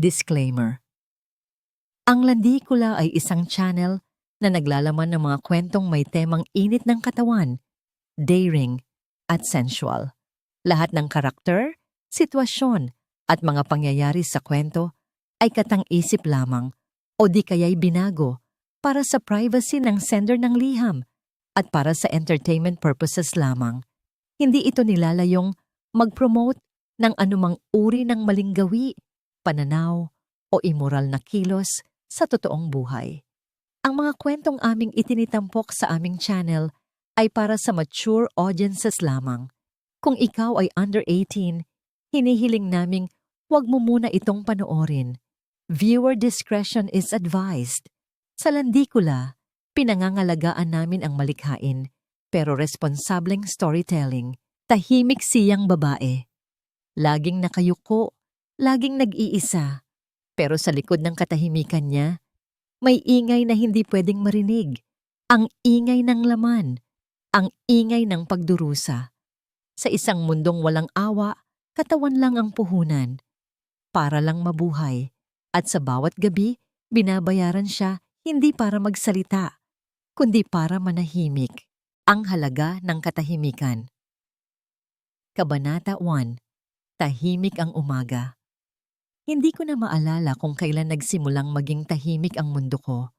Disclaimer. Ang Landikula ay isang channel na naglalaman ng mga kwentong may temang init ng katawan, daring, at sensual. Lahat ng karakter, sitwasyon, at mga pangyayari sa kwento ay katang-isip lamang o di kaya'y binago para sa privacy ng sender ng liham at para sa entertainment purposes lamang. Hindi ito nilalayong mag-promote ng anumang uri ng maling gawi, pananaw, o immoral na kilos sa totoong buhay. Ang mga kwentong aming itinitampok sa aming channel ay para sa mature audiences lamang. Kung ikaw ay under 18, hinihiling naming huwag mo muna itong panoorin. Viewer discretion is advised. Sa Landikula, pinangangalagaan namin ang malikhain, pero responsableng storytelling. Tahimik siyang babae. Laging nakayuko, laging nag-iisa. Pero sa likod ng katahimikan niya, may ingay na hindi pwedeng marinig. Ang ingay ng laman, ang ingay ng pagdurusa. Sa isang mundong walang awa, katawan lang ang puhunan. Para lang mabuhay. At sa bawat gabi, binabayaran siya hindi para magsalita, kundi para manahimik. Ang halaga ng katahimikan. Kabanata 1. Tahimik ang umaga. Hindi ko na maalala kung kailan nagsimulang maging tahimik ang mundo ko.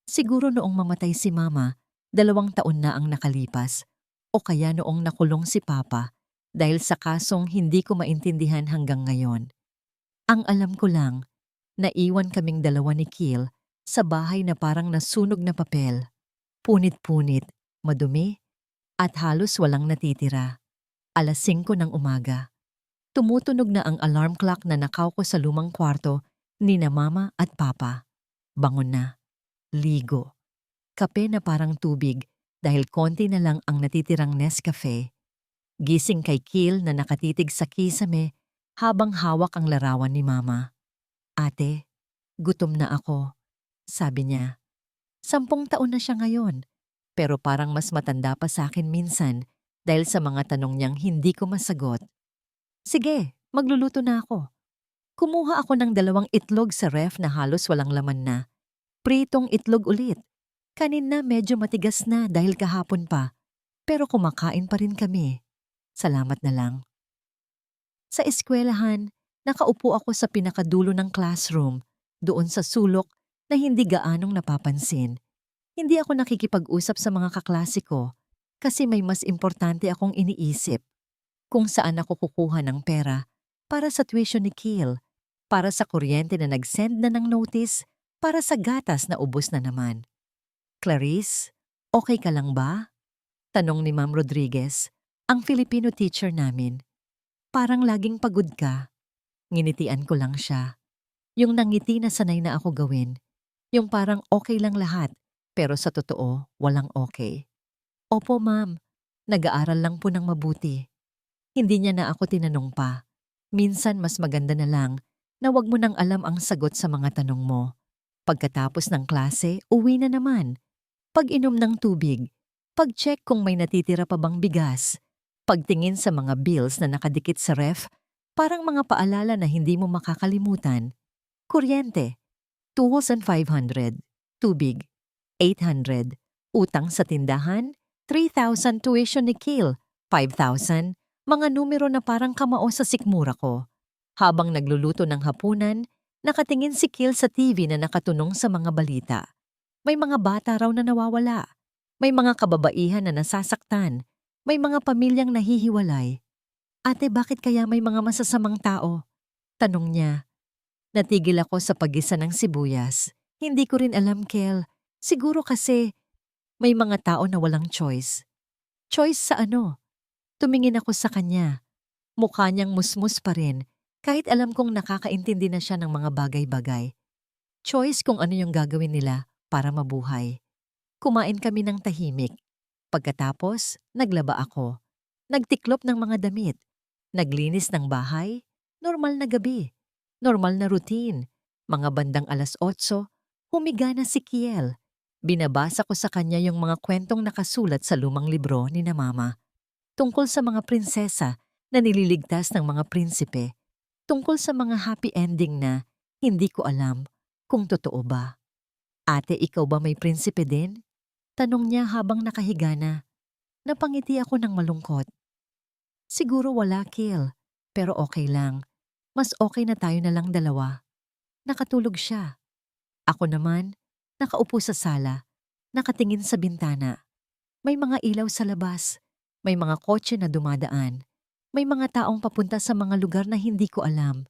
Siguro noong mamatay si Mama, 2 taon na ang nakalipas, o kaya noong nakulong si Papa dahil sa kasong hindi ko maintindihan hanggang ngayon. Ang alam ko lang, naiwan kaming 2 ni Kiel sa bahay na parang nasunog na papel. Punit-punit, madumi, at halos walang natitira. 5:00 ng umaga. Tumutunog na ang alarm clock na nakaw ko sa lumang kwarto ni na Mama at Papa. Bangon na. Ligo. Kape na parang tubig dahil konti na lang ang natitirang Nescafe. Gising kay Kiel na nakatitig sa kisame habang hawak ang larawan ni Mama. Ate, gutom na ako, sabi niya. 10 taon na siya ngayon, pero parang mas matanda pa sa akin minsan dahil sa mga tanong niyang hindi ko masagot. Sige, magluluto na ako. Kumuha ako ng 2 itlog sa ref na halos walang laman na. Pritong itlog ulit. Kanina medyo matigas na dahil kahapon pa, pero kumakain pa rin kami. Salamat na lang. Sa eskwelahan, nakaupo ako sa pinakadulo ng classroom, doon sa sulok na hindi gaanong napapansin. Hindi ako nakikipag-usap sa mga kaklase ko kasi may mas importante akong iniisip. Kung saan ako kukuha ng pera para sa tuition ni Kiel, para sa kuryente na nag-send na ng notice, para sa gatas na ubos na naman. Clarice, okay ka lang ba? Tanong ni Ma'am Rodriguez, ang Filipino teacher namin. Parang laging pagod ka. Nginitian ko lang siya. Yung nangiti na sanay na ako gawin. Yung parang okay lang lahat, pero sa totoo, walang okay. Opo, ma'am. Nag-aaral lang po ng mabuti. Hindi niya na ako tinanong pa. Minsan mas maganda na lang na wag mo nang alam ang sagot sa mga tanong mo. Pagkatapos ng klase, uwi na naman. Pag-inom ng tubig. Pag-check kung may natitira pa bang bigas. Pagtingin sa mga bills na nakadikit sa ref, parang mga paalala na hindi mo makakalimutan. Kuryente, 2,500. Tubig, 800. Utang sa tindahan, 3,000 tuition ni Kiel, 5,000. Mga numero na parang kamao sa sikmura ko. Habang nagluluto ng hapunan, nakatingin si Kiel sa TV na nakatunong sa mga balita. May mga bata raw na nawawala. May mga kababaihan na nasasaktan. May mga pamilyang nahihiwalay. Ate, bakit kaya may mga masasamang tao? Tanong niya. Natigil ako sa paggisa ng sibuyas. Hindi ko rin alam, Kiel. Siguro kasi may mga tao na walang choice. Choice sa ano? Tumingin ako sa kanya. Mukha niyang musmus pa rin, kahit alam kong nakakaintindi na siya ng mga bagay-bagay. Choice kung ano yung gagawin nila para mabuhay. Kumain kami ng tahimik. Pagkatapos, naglaba ako. Nagtiklop ng mga damit. Naglinis ng bahay. Normal na gabi. Normal na routine. Mga bandang 8:00, humiga na si Kiel. Binabasa ko sa kanya yung mga kwentong nakasulat sa lumang libro ni na Mama. Tungkol sa mga prinsesa na nililigtas ng mga prinsipe. Tungkol sa mga happy ending na Hindi ko alam kung totoo ba. Ate, ikaw ba may prinsipe din? Tanong niya habang nakahiga na. Napangiti ako ng malungkot. Siguro wala, Kill. Pero okay lang. Mas okay na tayo na lang dalawa. Nakatulog siya. Ako naman, nakaupo sa sala, nakatingin sa bintana. May mga ilaw sa labas. May mga kotse na dumadaan. May mga taong papunta sa mga lugar na hindi ko alam.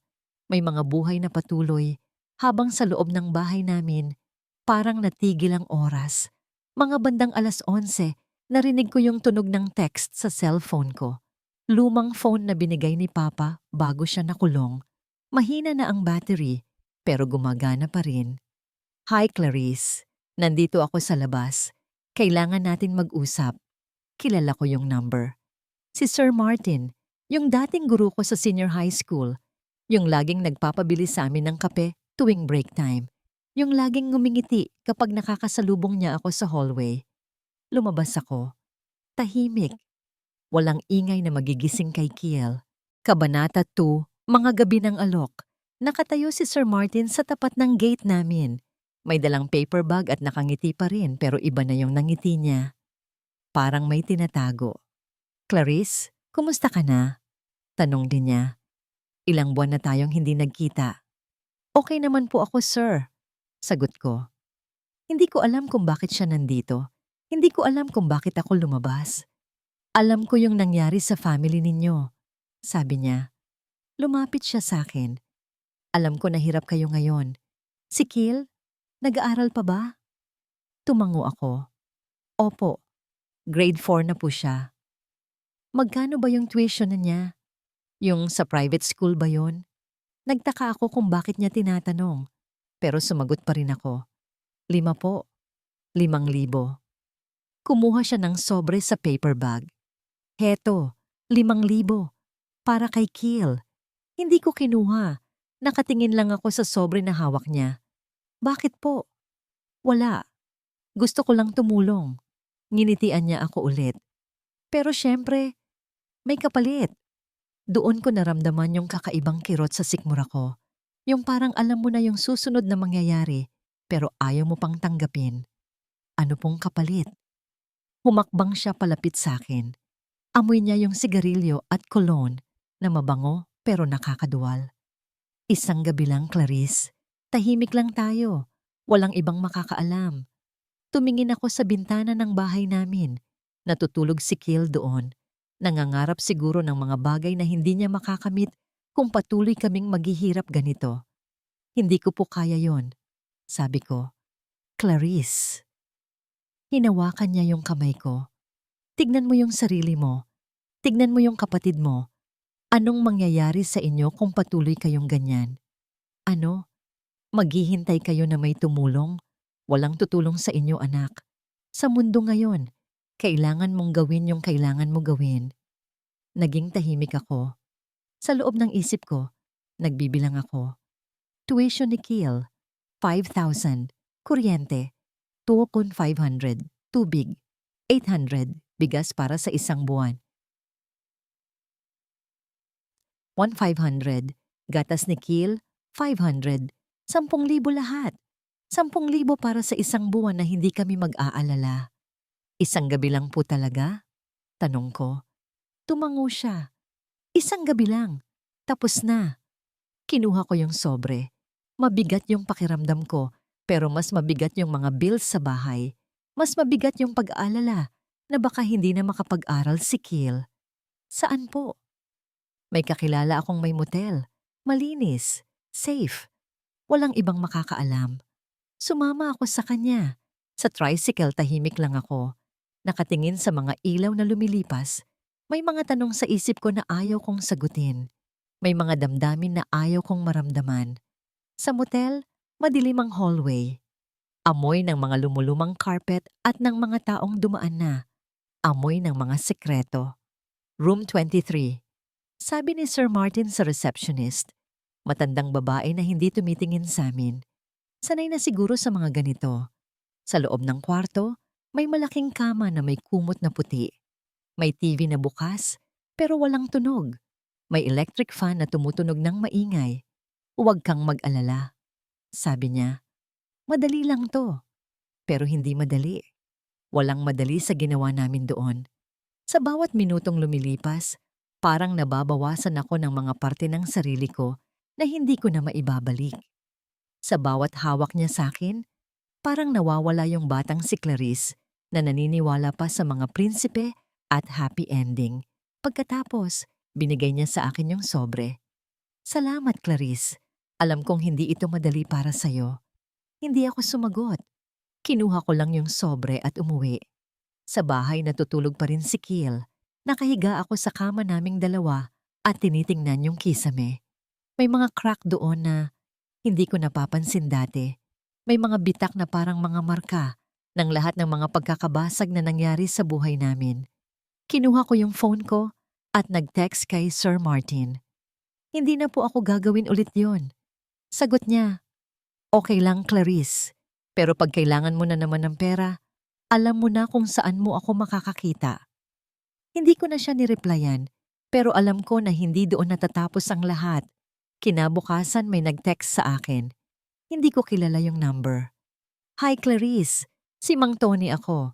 May mga buhay na patuloy. Habang sa loob ng bahay namin, parang natigil ang oras. Mga bandang 11:00, narinig ko yung tunog ng text sa cellphone ko. Lumang phone na binigay ni Papa bago siya nakulong. Mahina na ang battery, pero gumagana pa rin. Hi Clarice, nandito ako sa labas. Kailangan natin mag-usap. Kilala ko yung number. Si Sir Martin, yung dating guro ko sa senior high school. Yung laging nagpapabili sa amin ng kape tuwing break time. Yung laging ngumingiti kapag nakakasalubong niya ako sa hallway. Lumabas ako. Tahimik. Walang ingay na magigising kay Kiel. Kabanata 2, mga gabi ng alok. Nakatayo si Sir Martin sa tapat ng gate namin. May dalang paper bag at nakangiti pa rin pero iba na yung nangiti niya. Parang may tinatago. Clarice, kumusta ka na? Tanong din niya. Ilang buwan na tayong hindi nagkita. Okay naman po ako, sir. Sagot ko. Hindi ko alam kung bakit siya nandito. Hindi ko alam kung bakit ako lumabas. Alam ko yung nangyari sa family ninyo. Sabi niya. Lumapit siya sa akin. Alam ko na hirap kayo ngayon. Si Kiel, nag-aaral pa ba? Tumango ako. Opo, grade 4 na po siya. Magkano ba yung tuition na niya? Yung sa private school ba yon? Nagtaka ako kung bakit niya tinatanong. Pero sumagot pa rin ako. 5 po. 5,000. Kumuha siya ng sobre sa paper bag. Heto, 5,000. Para kay Kiel. Hindi ko kinuha. Nakatingin lang ako sa sobre na hawak niya. Bakit po? Wala. Gusto ko lang tumulong. Nginitian niya ako ulit. Pero syempre, may kapalit. Doon ko naramdaman yung kakaibang kirot sa sikmura ko. Yung parang alam mo na yung susunod na mangyayari, pero ayaw mo pang tanggapin. Ano pong kapalit? Humakbang siya palapit sa akin. Amoy niya yung sigarilyo at cologne na mabango pero nakakaduwal. Isang gabi lang, Clarice. Tahimik lang tayo. Walang ibang makakaalam. Tumingin ako sa bintana ng bahay namin. Natutulog si Kiel doon. Nangangarap siguro ng mga bagay na hindi niya makakamit kung patuloy kaming maghihirap ganito. Hindi ko po kaya yon, sabi ko. Clarice. Hinawakan niya yung kamay ko. Tignan mo yung sarili mo. Tignan mo yung kapatid mo. Anong mangyayari sa inyo kung patuloy kayong ganyan? Ano? Maghihintay kayo na may tumulong? Walang tutulong sa inyo, anak. Sa mundo ngayon, kailangan mong gawin yung kailangan mo gawin. Naging tahimik ako. Sa loob ng isip ko, nagbibilang ako. Tuition ni Kiel, 5,000. Kuryente, 2,500. Tubig, 800. Bigas para sa isang buwan, 1,500. Gatas ni Kiel, 500. 10,000 lahat. 10,000 para sa isang buwan na hindi kami mag-aalala. Isang gabi lang po talaga? Tanong ko. Tumango siya. Isang gabi lang. Tapos na. Kinuha ko yung sobre. Mabigat yung pakiramdam ko, pero mas mabigat yung mga bills sa bahay. Mas mabigat yung pag-aalala na baka hindi na makapag-aral si Kiel. Saan po? May kakilala akong may motel. Malinis. Safe. Walang ibang makakaalam. Sumama ako sa kanya. Sa tricycle tahimik lang ako. Nakatingin sa mga ilaw na lumilipas. May mga tanong sa isip ko na ayaw kong sagutin. May mga damdamin na ayaw kong maramdaman. Sa motel, madilim ang hallway. Amoy ng mga lumulumang carpet at ng mga taong dumaan na. Amoy ng mga sekreto. Room 23. Sabi ni Sir Martin sa receptionist. Matandang babae na hindi tumitingin sa amin. Sanay na siguro sa mga ganito. Sa loob ng kwarto, may malaking kama na may kumot na puti. May TV na bukas, pero walang tunog. May electric fan na tumutunog ng maingay. Huwag kang mag-alala. sabi niya. Madali lang to. Pero hindi madali. Walang madali sa ginawa namin doon. Sa bawat minutong lumilipas, parang nababawasan ako ng mga parte ng sarili ko na hindi ko na maibabalik. Sa bawat hawak niya sa akin, parang nawawala yung batang si Clarice na naniniwala pa sa mga prinsipe at happy ending. Pagkatapos, binigay niya sa akin yung sobre. Salamat, Clarice. Alam kong hindi ito madali para sa'yo. Hindi ako sumagot. Kinuha ko lang yung sobre at umuwi. Sa bahay natutulog pa rin si Kiel. Nakahiga ako sa kama naming dalawa at tinitingnan yung kisame. May mga crack doon na hindi ko napapansin dati. May mga bitak na parang mga marka ng lahat ng mga pagkakabasag na nangyari sa buhay namin. Kinuha ko yung phone ko at nag-text kay Sir Martin. Hindi na po ako gagawin ulit yon. Sagot niya, okay lang Clarice, pero pag kailangan mo na naman ng pera, alam mo na kung saan mo ako makakakita. Hindi ko na siya nireplyan, pero alam ko na hindi doon natatapos ang lahat. Kinabukasan may nag-text sa akin. Hindi ko kilala yung number. Hi Clarice, si Mang Tony ako.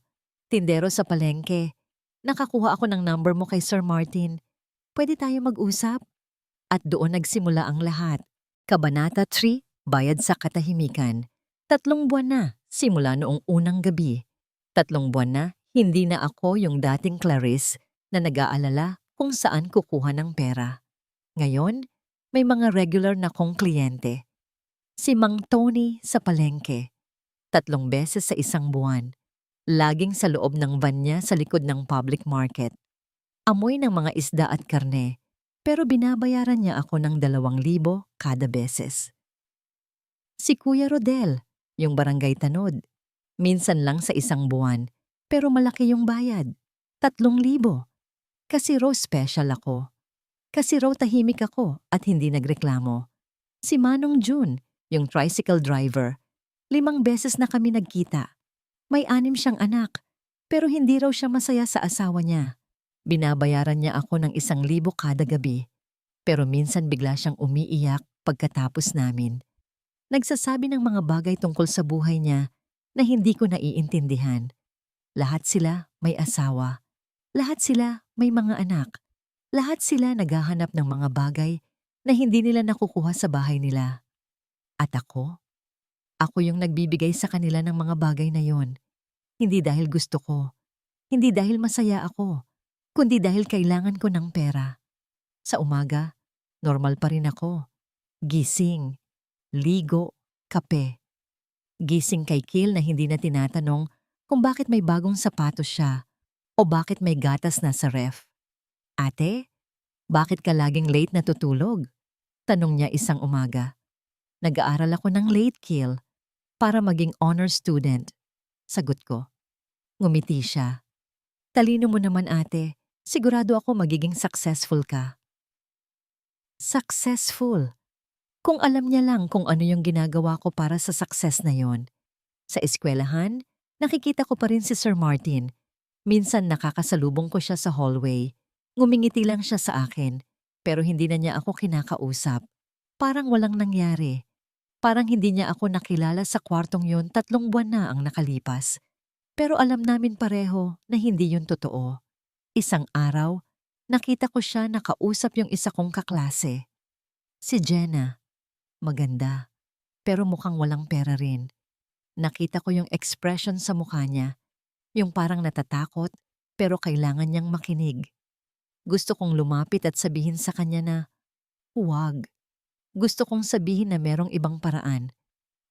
Tindero sa palengke. Nakakuha ako ng number mo kay Sir Martin. Pwede tayo mag-usap? At doon nagsimula ang lahat. Kabanata 3, Bayad sa Katahimikan. 3 buwan na, simula noong unang gabi. 3 buwan na, hindi na ako yung dating Clarice na nag-aalala kung saan kukuha ng pera. Ngayon, may mga regular na kong kliyente. Si Mang Tony sa palengke. 3 beses sa isang buwan. Laging sa loob ng van niya sa likod ng public market. Amoy ng mga isda at karne, pero binabayaran niya ako ng 2,000 kada beses. Si Kuya Rodel, yung barangay tanod. Minsan lang sa isang buwan, pero malaki yung bayad. 3,000. Kasi raw special ako. Kasi raw tahimik ako at hindi nagreklamo. Si Manong June, yung tricycle driver. 5 beses na kami nagkita. May 6 siyang anak, pero hindi raw siya masaya sa asawa niya. Binabayaran niya ako ng 1,000 kada gabi. Pero minsan bigla siyang umiiyak pagkatapos namin. Nagsasabi ng mga bagay tungkol sa buhay niya na hindi ko naiintindihan. Lahat sila may asawa. Lahat sila may mga anak. Lahat sila naghahanap ng mga bagay na hindi nila nakukuha sa bahay nila. At ako yung nagbibigay sa kanila ng mga bagay na yon. Hindi dahil gusto ko, hindi dahil masaya ako, kundi dahil kailangan ko ng pera. Sa umaga, normal pa rin ako. Gising, ligo, kape. Gising kay Kiel na hindi na tinatanong kung bakit may bagong sapatos siya o bakit may gatas na sa ref. Ate, bakit ka laging late natutulog? Tanong niya isang umaga. Nag-aaral ako ng late, Kiel, para maging honor student. Sagot ko. Ngumiti siya. Talino mo naman ate, sigurado ako magiging successful ka. Successful? Kung alam niya lang kung ano yung ginagawa ko para sa success na yon. Sa eskwelahan, nakikita ko pa rin si Sir Martin. Minsan nakakasalubong ko siya sa hallway. Ngumingiti lang siya sa akin, pero hindi na niya ako kinakausap. Parang walang nangyari. Parang hindi niya ako nakilala sa kwartong yun 3 buwan na ang nakalipas. Pero alam namin pareho na hindi yun totoo. Isang araw, nakita ko siya nakausap yung isa kong kaklase. Si Jenna. Maganda, pero mukhang walang pera rin. Nakita ko yung expression sa mukha niya. Yung parang natatakot, pero kailangan niyang makinig. Gusto kong lumapit at sabihin sa kanya na, huwag. Gusto kong sabihin na merong ibang paraan,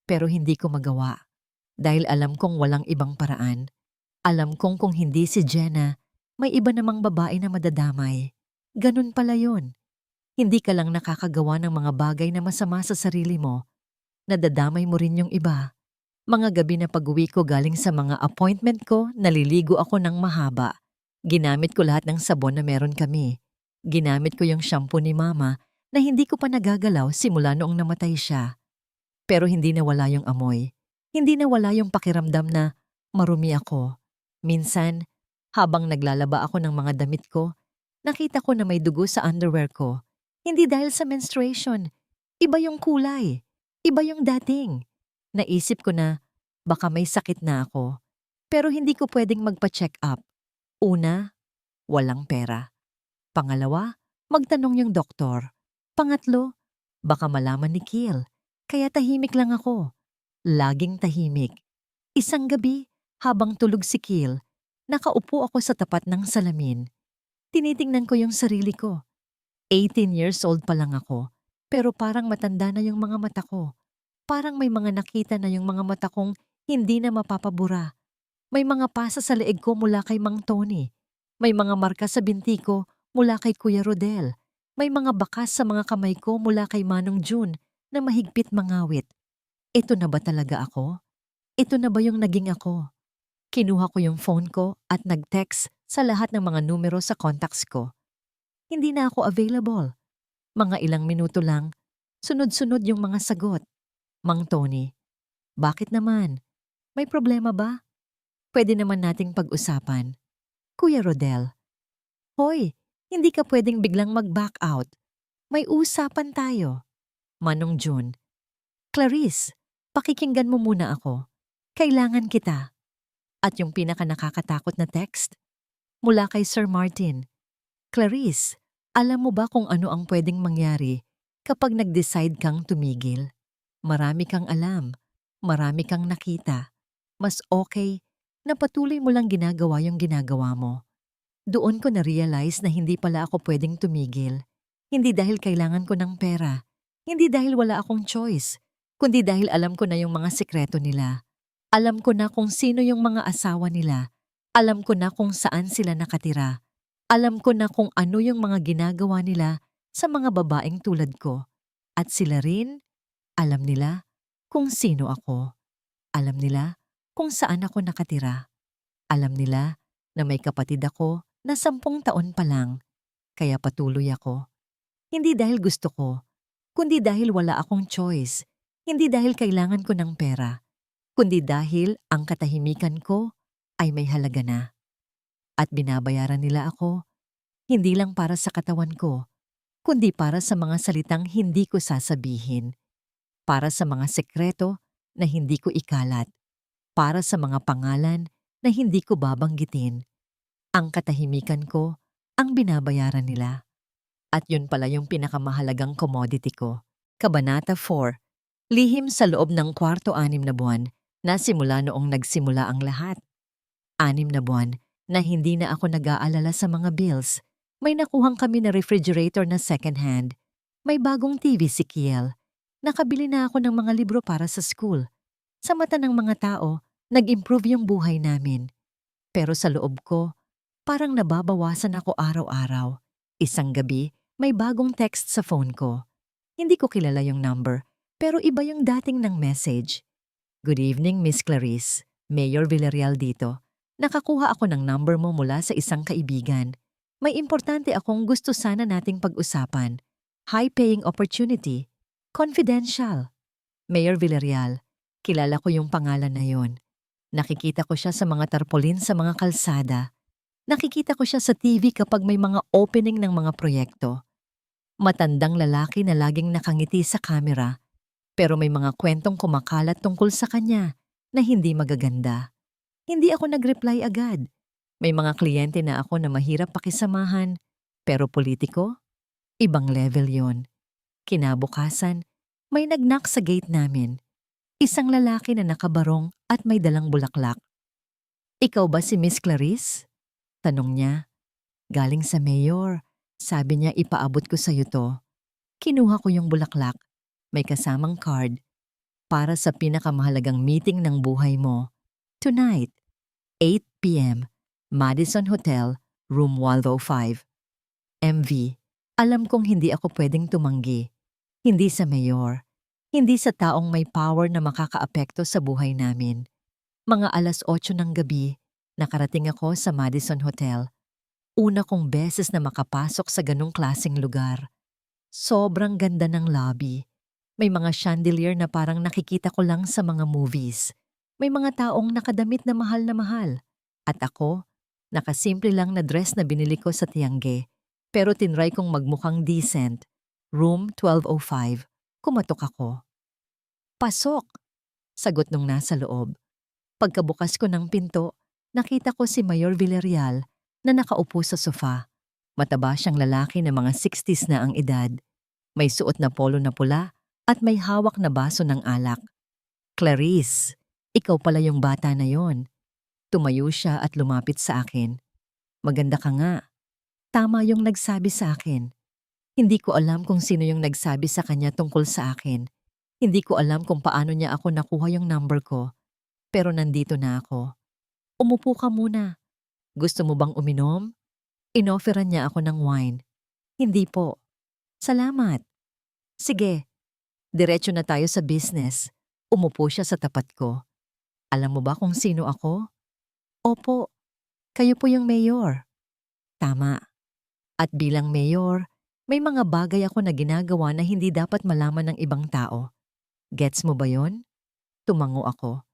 pero hindi ko magawa. Dahil alam kong walang ibang paraan. Alam kong kung hindi si Jenna, may iba namang babae na madadamay. Ganun pala yun. Hindi ka lang nakakagawa ng mga bagay na masama sa sarili mo. Nadadamay mo rin yung iba. Mga gabi na pag-uwi ko galing sa mga appointment ko, naliligo ako ng mahaba. Ginamit ko lahat ng sabon na meron kami. Ginamit ko yung shampoo ni Mama na hindi ko pa nagagalaw simula noong namatay siya. Pero hindi nawala yung amoy. Hindi nawala yung pakiramdam na marumi ako. Minsan, habang naglalaba ako ng mga damit ko, nakita ko na may dugo sa underwear ko. Hindi dahil sa menstruation. Iba yung kulay. Iba yung dating. Naisip ko na baka may sakit na ako. Pero hindi ko pwedeng magpa-check up. Una, walang pera. Pangalawa, magtanong yung doktor. Pangatlo, baka malaman ni Kiel. Kaya tahimik lang ako. Laging tahimik. Isang gabi, habang tulog si Kiel, nakaupo ako sa tapat ng salamin. Tinitingnan ko yung sarili ko. 18 years old pa lang ako, pero parang matanda na yung mga mata ko. Parang may mga nakita na yung mga mata kong hindi na mapapabura. May mga pasa sa leeg ko mula kay Mang Tony. May mga marka sa binti ko mula kay Kuya Rodel. May mga bakas sa mga kamay ko mula kay Manong June na mahigpit mangawit. Ito na ba talaga ako? Ito na ba yung naging ako? Kinuha ko yung phone ko at nag-text sa lahat ng mga numero sa contacts ko. Hindi na ako available. Mga ilang minuto lang, sunod-sunod yung mga sagot. Mang Tony, bakit naman? May problema ba? Pwede naman nating pag-usapan. Kuya Rodel, hoy, hindi ka pwedeng biglang mag-back out. May usapan tayo. Manong June, Clarice, pakikinggan mo muna ako. Kailangan kita. At yung pinaka nakakatakot na text? Mula kay Sir Martin. Clarice, alam mo ba kung ano ang pwedeng mangyari kapag nag-decide kang tumigil? Marami kang alam, marami kang nakita. Mas okay na patuloy mo lang ginagawa yung ginagawa mo. Doon ko na-realize na hindi pala ako pwedeng tumigil. Hindi dahil kailangan ko ng pera. Hindi dahil wala akong choice. Kundi dahil alam ko na yung mga sikreto nila. Alam ko na kung sino yung mga asawa nila. Alam ko na kung saan sila nakatira. Alam ko na kung ano yung mga ginagawa nila sa mga babaeng tulad ko. At sila rin, alam nila kung sino ako. Alam nila kung saan ako nakatira. Alam nila na may kapatid ako na 10 taon pa lang, kaya patuloy ako. Hindi dahil gusto ko, kundi dahil wala akong choice. Hindi dahil kailangan ko ng pera, kundi dahil ang katahimikan ko ay may halaga na. At binabayaran nila ako, hindi lang para sa katawan ko, kundi para sa mga salitang hindi ko sasabihin, para sa mga sekreto na hindi ko ikalat, para sa mga pangalan na hindi ko babanggitin. Ang katahimikan ko ang binabayaran nila. At yun pala yung pinakamahalagang commodity ko. Kabanata 4. Lihim sa loob ng kwarto 6 na buwan na simula noong nagsimula ang lahat. 6 na buwan na hindi na ako nag-aalala sa mga bills. May nakuhang kami na refrigerator na second hand. May bagong TV si Kiel. Nakabili na ako ng mga libro para sa school. Sa mata ng mga tao, nag-improve yung buhay namin. Pero sa loob ko, parang nababawasan ako araw-araw. Isang gabi, may bagong text sa phone ko. Hindi ko kilala yung number, pero iba yung dating ng message. Good evening, Miss Clarice. Mayor Villarreal dito. Nakakuha ako ng number mo mula sa isang kaibigan. May importante akong gusto sana nating pag-usapan. High-paying opportunity. Confidential. Mayor Villarreal, kilala ko yung pangalan na yon. Nakikita ko siya sa mga tarpaulin sa mga kalsada. Nakikita ko siya sa TV kapag may mga opening ng mga proyekto. Matandang lalaki na laging nakangiti sa kamera, pero may mga kwentong kumakalat tungkol sa kanya na hindi magaganda. Hindi ako nag-reply agad. May mga kliyente na ako na mahirap pakisamahan, pero politiko? Ibang level yon. Kinabukasan, may nag-knock sa gate namin. Isang lalaki na nakabarong at may dalang bulaklak. Ikaw ba si Miss Clarice? Tanong niya. Galing sa mayor. Sabi niya ipaabot ko sa'yo to. Kinuha ko yung bulaklak. May kasamang card. Para sa pinakamahalagang meeting ng buhay mo. Tonight, 8 p.m., Madison Hotel, Room 105. MV, alam kong hindi ako pwedeng tumanggi. Hindi sa mayor. Hindi sa taong may power na makakaapekto sa buhay namin. Mga 8:00 ng gabi, nakarating ako sa Madison Hotel. Una kong beses na makapasok sa ganong klaseng lugar. Sobrang ganda ng lobby. May mga chandelier na parang nakikita ko lang sa mga movies. May mga taong nakadamit na mahal na mahal. At ako, nakasimple lang na dress na binili ko sa Tiangge. Pero tinry kong magmukhang decent. Room 1205. Kumatok ako. Pasok! Sagot nung nasa loob. Pagkabukas ko ng pinto, nakita ko si Mayor Villarreal na nakaupo sa sofa. Mataba siyang lalaki na mga 60s na ang edad. May suot na polo na pula at may hawak na baso ng alak. Clarice, ikaw pala yung bata na yon. Tumayo siya at lumapit sa akin. Maganda ka nga. Tama yung nagsabi sa akin. Hindi ko alam kung sino yung nagsabi sa kanya tungkol sa akin. Hindi ko alam kung paano niya ako nakuha yung number ko. Pero nandito na ako. Umupo ka muna. Gusto mo bang uminom? Inofferan niya ako ng wine. Hindi po. Salamat. Sige, diretso na tayo sa business. Umupo siya sa tapat ko. Alam mo ba kung sino ako? Opo, kayo po yung mayor. Tama. At bilang mayor, may mga bagay ako na ginagawa na hindi dapat malaman ng ibang tao. Gets mo ba yon? Tumango ako.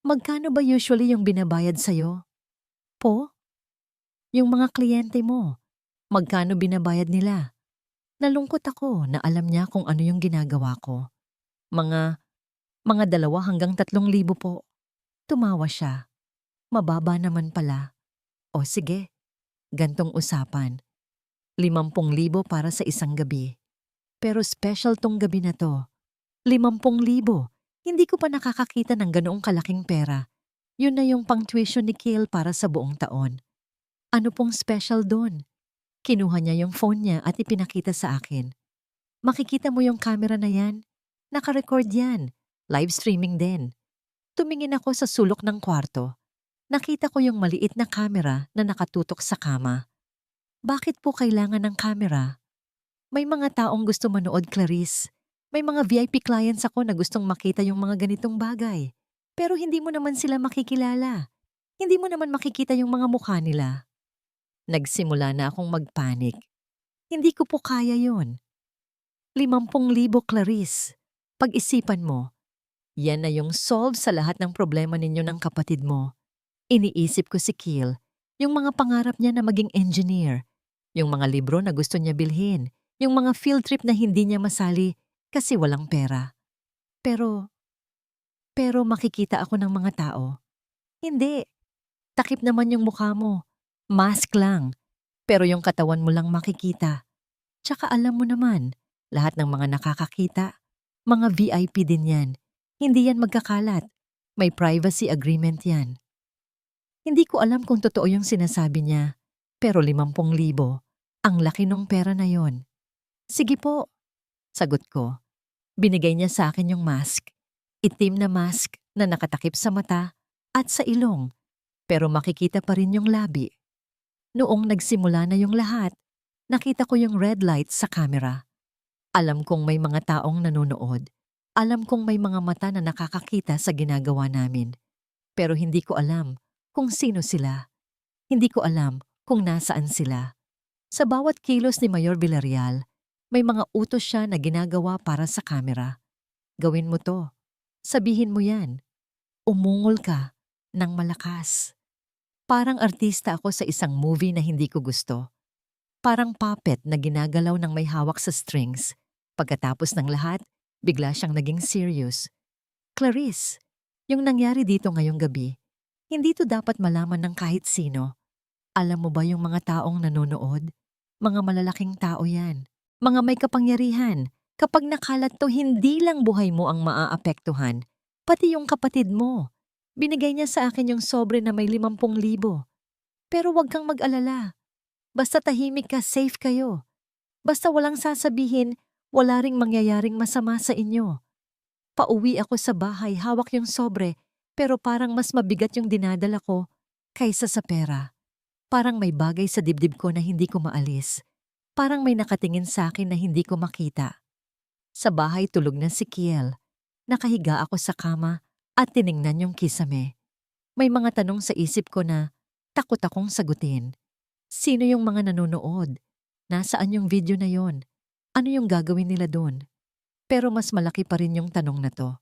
Magkano ba usually yung binabayad sa'yo? Po? Yung mga kliyente mo, magkano binabayad nila? Nalungkot ako na alam niya kung ano yung ginagawa ko. Mga 2 hanggang 3,000 po. Tumawa siya. Mababa naman pala. O sige, gantong usapan. 50,000 para sa isang gabi. Pero special tong gabi na to. 50,000. Hindi ko pa nakakakita ng ganoong kalaking pera. Yun na yung pang-tuition ni Kale para sa buong taon. Ano pong special doon? Kinuha niya yung phone niya at ipinakita sa akin. Makikita mo yung camera na yan? Naka-record yan. Live streaming din. Tumingin ako sa sulok ng kwarto. Nakita ko yung maliit na camera na nakatutok sa kama. Bakit po kailangan ng camera? May mga taong gusto manood, Clarice. May mga VIP clients ako na gustong makita yung mga ganitong bagay. Pero hindi mo naman sila makikilala. Hindi mo naman makikita yung mga mukha nila. Nagsimula na akong magpanik. Hindi ko po kaya yon. 50,000, Clarice. Pag-isipan mo, yan na yung solve sa lahat ng problema ninyo ng kapatid mo. Iniisip ko si Kale, yung mga pangarap niya na maging engineer, yung mga libro na gusto niya bilhin, yung mga field trip na hindi niya masali kasi walang pera. Pero makikita ako ng mga tao. Hindi. Takip naman yung mukha mo. Mask lang. Pero yung katawan mo lang makikita. Tsaka alam mo naman, lahat ng mga nakakakita, mga VIP din yan. Hindi yan magkakalat. May privacy agreement yan. Hindi ko alam kung totoo yung sinasabi niya, pero 50,000, ang laki ng pera na yon. Sige po, sagot ko. Binigay niya sa akin yung mask. Itim na mask na nakatakip sa mata at sa ilong, pero makikita pa rin yung labi. Noong nagsimula na yung lahat, nakita ko yung red light sa camera. Alam kong may mga taong nanonood. Alam kong may mga mata na nakakakita sa ginagawa namin. Pero hindi ko alam kung sino sila. Hindi ko alam kung nasaan sila. Sa bawat kilos ni Mayor Villarreal, may mga utos siya na ginagawa para sa camera. Gawin mo to. Sabihin mo yan. Umungol ka ng malakas. Parang artista ako sa isang movie na hindi ko gusto. Parang puppet na ginagalaw ng may hawak sa strings. Pagkatapos ng lahat, bigla siyang naging serious. Clarice, yung nangyari dito ngayong gabi, hindi to dapat malaman ng kahit sino. Alam mo ba yung mga taong nanonood? Mga malalaking tao yan. Mga may kapangyarihan. Kapag nakalat to, hindi lang buhay mo ang maaapektuhan, pati yung kapatid mo. Binigay niya sa akin yung sobre na may 50,000. Pero wag kang mag-alala. Basta tahimik ka, safe kayo. Basta walang sasabihin, wala ring mangyayaring masama sa inyo. Pauwi ako sa bahay, hawak yung sobre, pero parang mas mabigat yung dinadala ko kaysa sa pera. Parang may bagay sa dibdib ko na hindi ko maalis. Parang may nakatingin sa akin na hindi ko makita. Sa bahay tulog na si Kiel. Nakahiga ako sa kama at tiningnan yung kisame. May mga tanong sa isip ko na takot akong sagutin. Sino yung mga nanonood? Nasaan yung video na yon? Ano yung gagawin nila doon? Pero mas malaki pa rin yung tanong na to.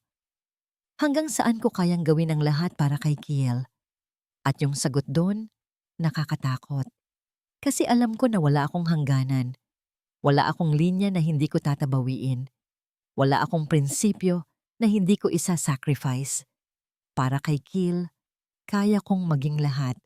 Hanggang saan ko kayang gawin ang lahat para kay Kiel? At yung sagot doon, nakakatakot. Kasi alam ko na wala akong hangganan. Wala akong linya na hindi ko tatabawiin. Wala akong prinsipyo na hindi ko isa-sacrifice. Para kay Kiel, kaya kong maging lahat.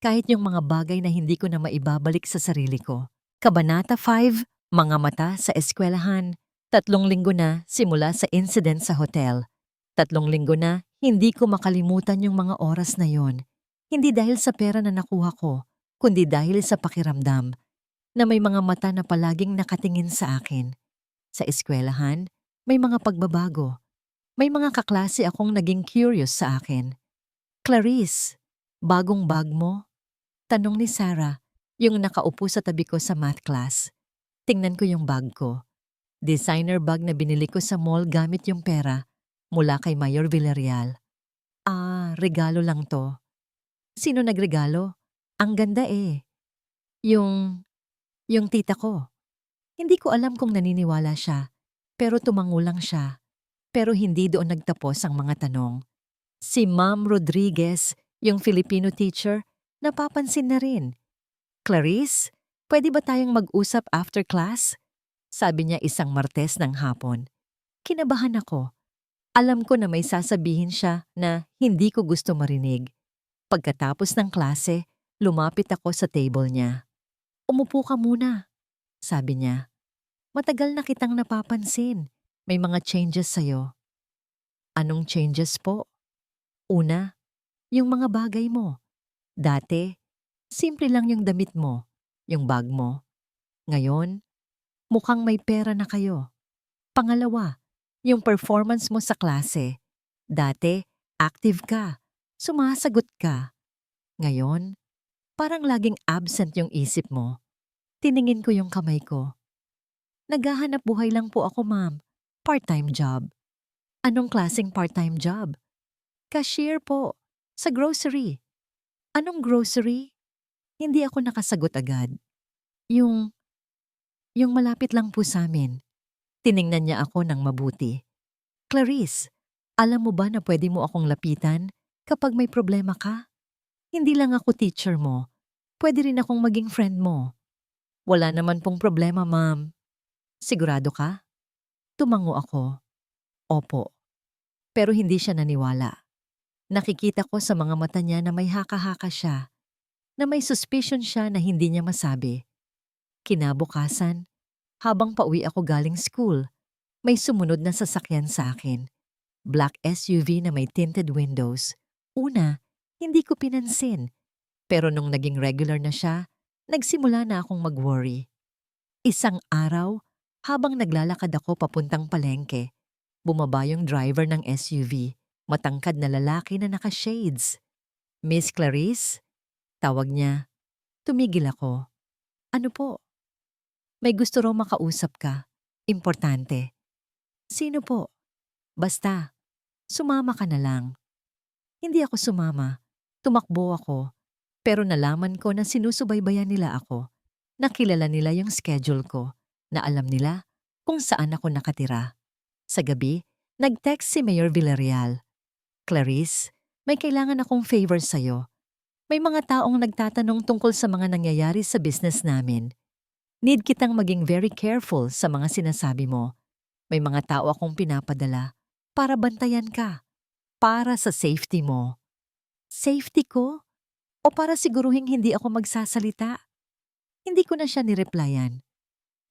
Kahit yung mga bagay na hindi ko na maibabalik sa sarili ko. Kabanata 5, Mga mata sa eskwelahan. 3 linggo na simula sa incident sa hotel. 3 linggo na hindi ko makalimutan yung mga oras na yon. Hindi dahil sa pera na nakuha ko, kundi dahil sa pakiramdam na may mga mata na palaging nakatingin sa akin. Sa eskwelahan, may mga pagbabago. May mga kaklase akong naging curious sa akin. Clarice, bagong bag mo? Tanong ni Sarah, yung nakaupo sa tabi ko sa math class. Tingnan ko yung bag ko. Designer bag na binili ko sa mall gamit yung pera mula kay Mayor Villarreal. Regalo lang to. Sino nagregalo? Ang ganda eh. Yung tita ko. Hindi ko alam kung naniniwala siya, pero tumango lang siya. Pero hindi doon nagtapos ang mga tanong. Si Ma'am Rodriguez, yung Filipino teacher, napapansin na rin. Clarice, pwede ba tayong mag-usap after class? Sabi niya isang Martes ng hapon. Kinabahan ako. Alam ko na may sasabihin siya na hindi ko gusto marinig. Pagkatapos ng klase, lumapit ako sa table niya. Umupo ka muna, sabi niya. Matagal na kitang napapansin. May mga changes sa'yo. Anong changes po? Una, yung mga bagay mo. Dati, simple lang yung damit mo, yung bag mo. Ngayon, mukhang may pera na kayo. Pangalawa, yung performance mo sa klase. Dati, active ka, sumasagot ka. Ngayon, parang laging absent yung isip mo. Tiningin ko yung kamay ko. Naghahanap buhay lang po ako, ma'am. Part-time job. Anong klaseng part-time job? Cashier po, sa grocery. Anong grocery? Hindi ako nakasagot agad. Yung malapit lang po sa amin. Tiningnan niya ako ng mabuti. Clarice, alam mo ba na pwede mo akong lapitan kapag may problema ka? Hindi lang ako teacher mo. Pwede rin akong maging friend mo. Wala naman pong problema, ma'am. Sigurado ka? Tumango ako. Opo. Pero hindi siya naniwala. Nakikita ko sa mga mata niya na may haka-haka siya, na may suspicion siya na hindi niya masabi. Kinabukasan, habang pauwi ako galing school, may sumunod na sasakyan sa akin. Black SUV na may tinted windows. Una, hindi ko pinansin. Pero nung naging regular na siya, nagsimula na akong mag-worry. Isang araw, habang naglalakad ako papuntang palengke, bumaba yung driver ng SUV, matangkad na lalaki na naka-shades. Miss Clarice? Tawag niya. Tumigil ako. Ano po? May gusto raw makausap ka. Importante. Sino po? Basta, sumama ka na lang. Hindi ako sumama. Tumakbo ako. Pero nalaman ko na sinusubaybayan nila ako. Nakilala nila yung schedule ko. Na alam nila kung saan ako nakatira. Sa gabi, nag-text si Mayor Villarreal. Clarice, may kailangan akong favor sa'yo. May mga taong nagtatanong tungkol sa mga nangyayari sa business namin. Need kitang maging very careful sa mga sinasabi mo. May mga tao akong pinapadala para bantayan ka. Para sa safety mo. Safety ko? O para siguruhing hindi ako magsasalita? Hindi ko na siya nireplyan.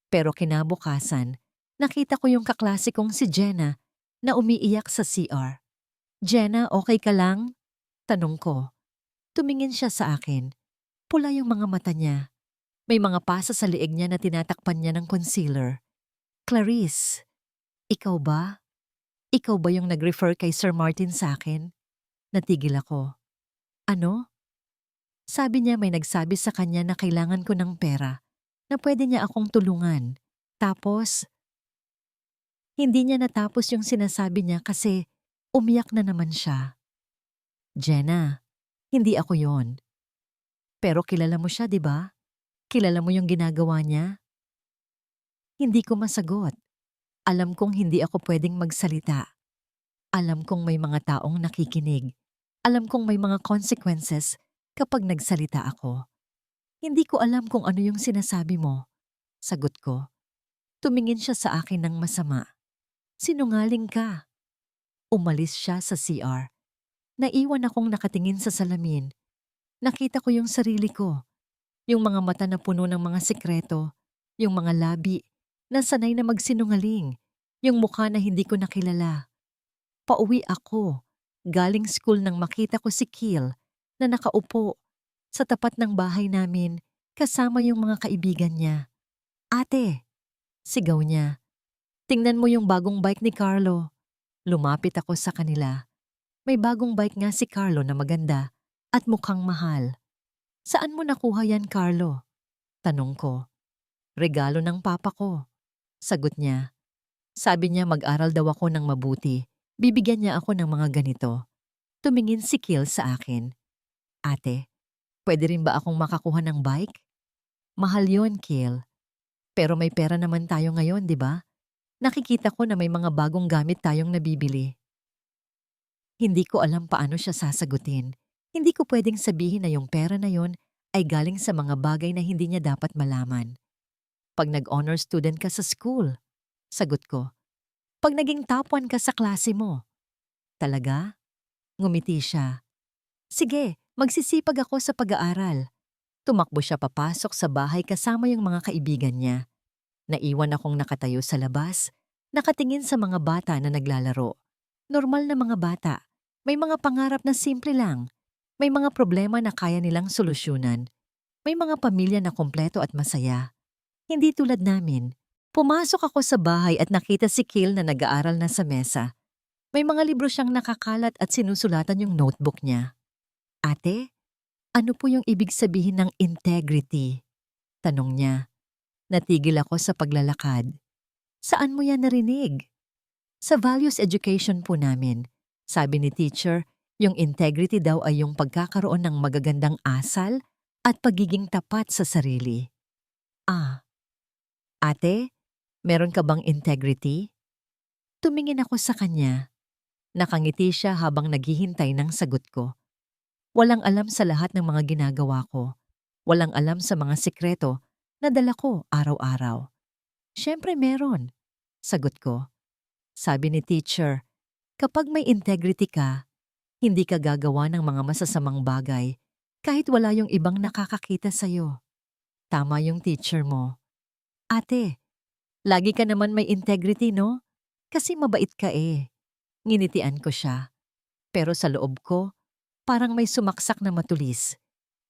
Pero kinabukasan, nakita ko yung kaklase kong si Jenna na umiiyak sa CR. Jenna, okay ka lang? Tanong ko. Tumingin siya sa akin. Pula yung mga mata niya. May mga pasa sa liig niya na tinatakpan niya ng concealer. Clarice, ikaw ba? Ikaw ba yung nag-refer kay Sir Martin sa akin? Natigil ako. Ano? Sabi niya may nagsabi sa kanya na kailangan ko ng pera, na pwede niya akong tulungan. Tapos, hindi niya natapos yung sinasabi niya kasi umiyak na naman siya. Jenna, hindi ako yon. Pero kilala mo siya, di ba? Kilala mo yung ginagawa niya? Hindi ko masagot. Alam kong hindi ako pwedeng magsalita. Alam kong may mga taong nakikinig. Alam kong may mga consequences kapag nagsalita ako. Hindi ko alam kung ano yung sinasabi mo. Sagot ko. Tumingin siya sa akin ng masama. Sinungaling ka. Umalis siya sa CR. Naiwan akong nakatingin sa salamin. Nakita ko yung sarili ko. Yung mga mata na puno ng mga sikreto. Yung mga labi na sanay na magsinungaling. Yung mukha na hindi ko nakilala. Pauwi ako. Galing school nang makita ko si Kiel na nakaupo sa tapat ng bahay namin kasama yung mga kaibigan niya. Ate, sigaw niya. Tingnan mo yung bagong bike ni Carlo. Lumapit ako sa kanila. May bagong bike nga si Carlo na maganda at mukhang mahal. Saan mo nakuha yan, Carlo? Tanong ko. Regalo ng papa ko. Sagot niya. Sabi niya mag-aral daw ako ng mabuti. Bibigyan niya ako ng mga ganito. Tumingin si Kiel sa akin. Ate, pwede rin ba akong makakuha ng bike? Mahal yon, Kiel. Pero may pera naman tayo ngayon, di ba? Nakikita ko na may mga bagong gamit tayong nabibili. Hindi ko alam paano siya sasagutin. Hindi ko pwedeng sabihin na yung pera na yon ay galing sa mga bagay na hindi niya dapat malaman. Pag nag-honor student ka sa school, sagot ko. Pag naging top 1 ka sa klase mo. Talaga? Ngumiti siya. Sige, magsisipag ako sa pag-aaral. Tumakbo siya papasok sa bahay kasama yung mga kaibigan niya. Naiwan akong nakatayo sa labas, nakatingin sa mga bata na naglalaro. Normal na mga bata. May mga pangarap na simple lang. May mga problema na kaya nilang solusyonan. May mga pamilya na kompleto at masaya. Hindi tulad namin. Pumasok ako sa bahay at nakita si Kiel na nag-aaral na sa mesa. May mga libro siyang nakakalat at sinusulatan yung notebook niya. Ate, ano po yung ibig sabihin ng integrity? Tanong niya. Natigil ako sa paglalakad. Saan mo yan narinig? Sa values education po namin. Sabi ni teacher, yung integrity daw ay yung pagkakaroon ng magagandang asal at pagiging tapat sa sarili. Ate, meron ka bang integrity? Tumingin ako sa kanya. Nakangiti siya habang naghihintay ng sagot ko. Walang alam sa lahat ng mga ginagawa ko. Walang alam sa mga sikreto na dala ko araw-araw. Siyempre meron, sagot ko. Sabi ni teacher, kapag may integrity ka, hindi ka gagawa ng mga masasamang bagay kahit wala yung ibang nakakakita sa'yo. Tama yung teacher mo. Ate, lagi ka naman may integrity, no? Kasi mabait ka eh. Nginitian ko siya. Pero sa loob ko, parang may sumaksak na matulis.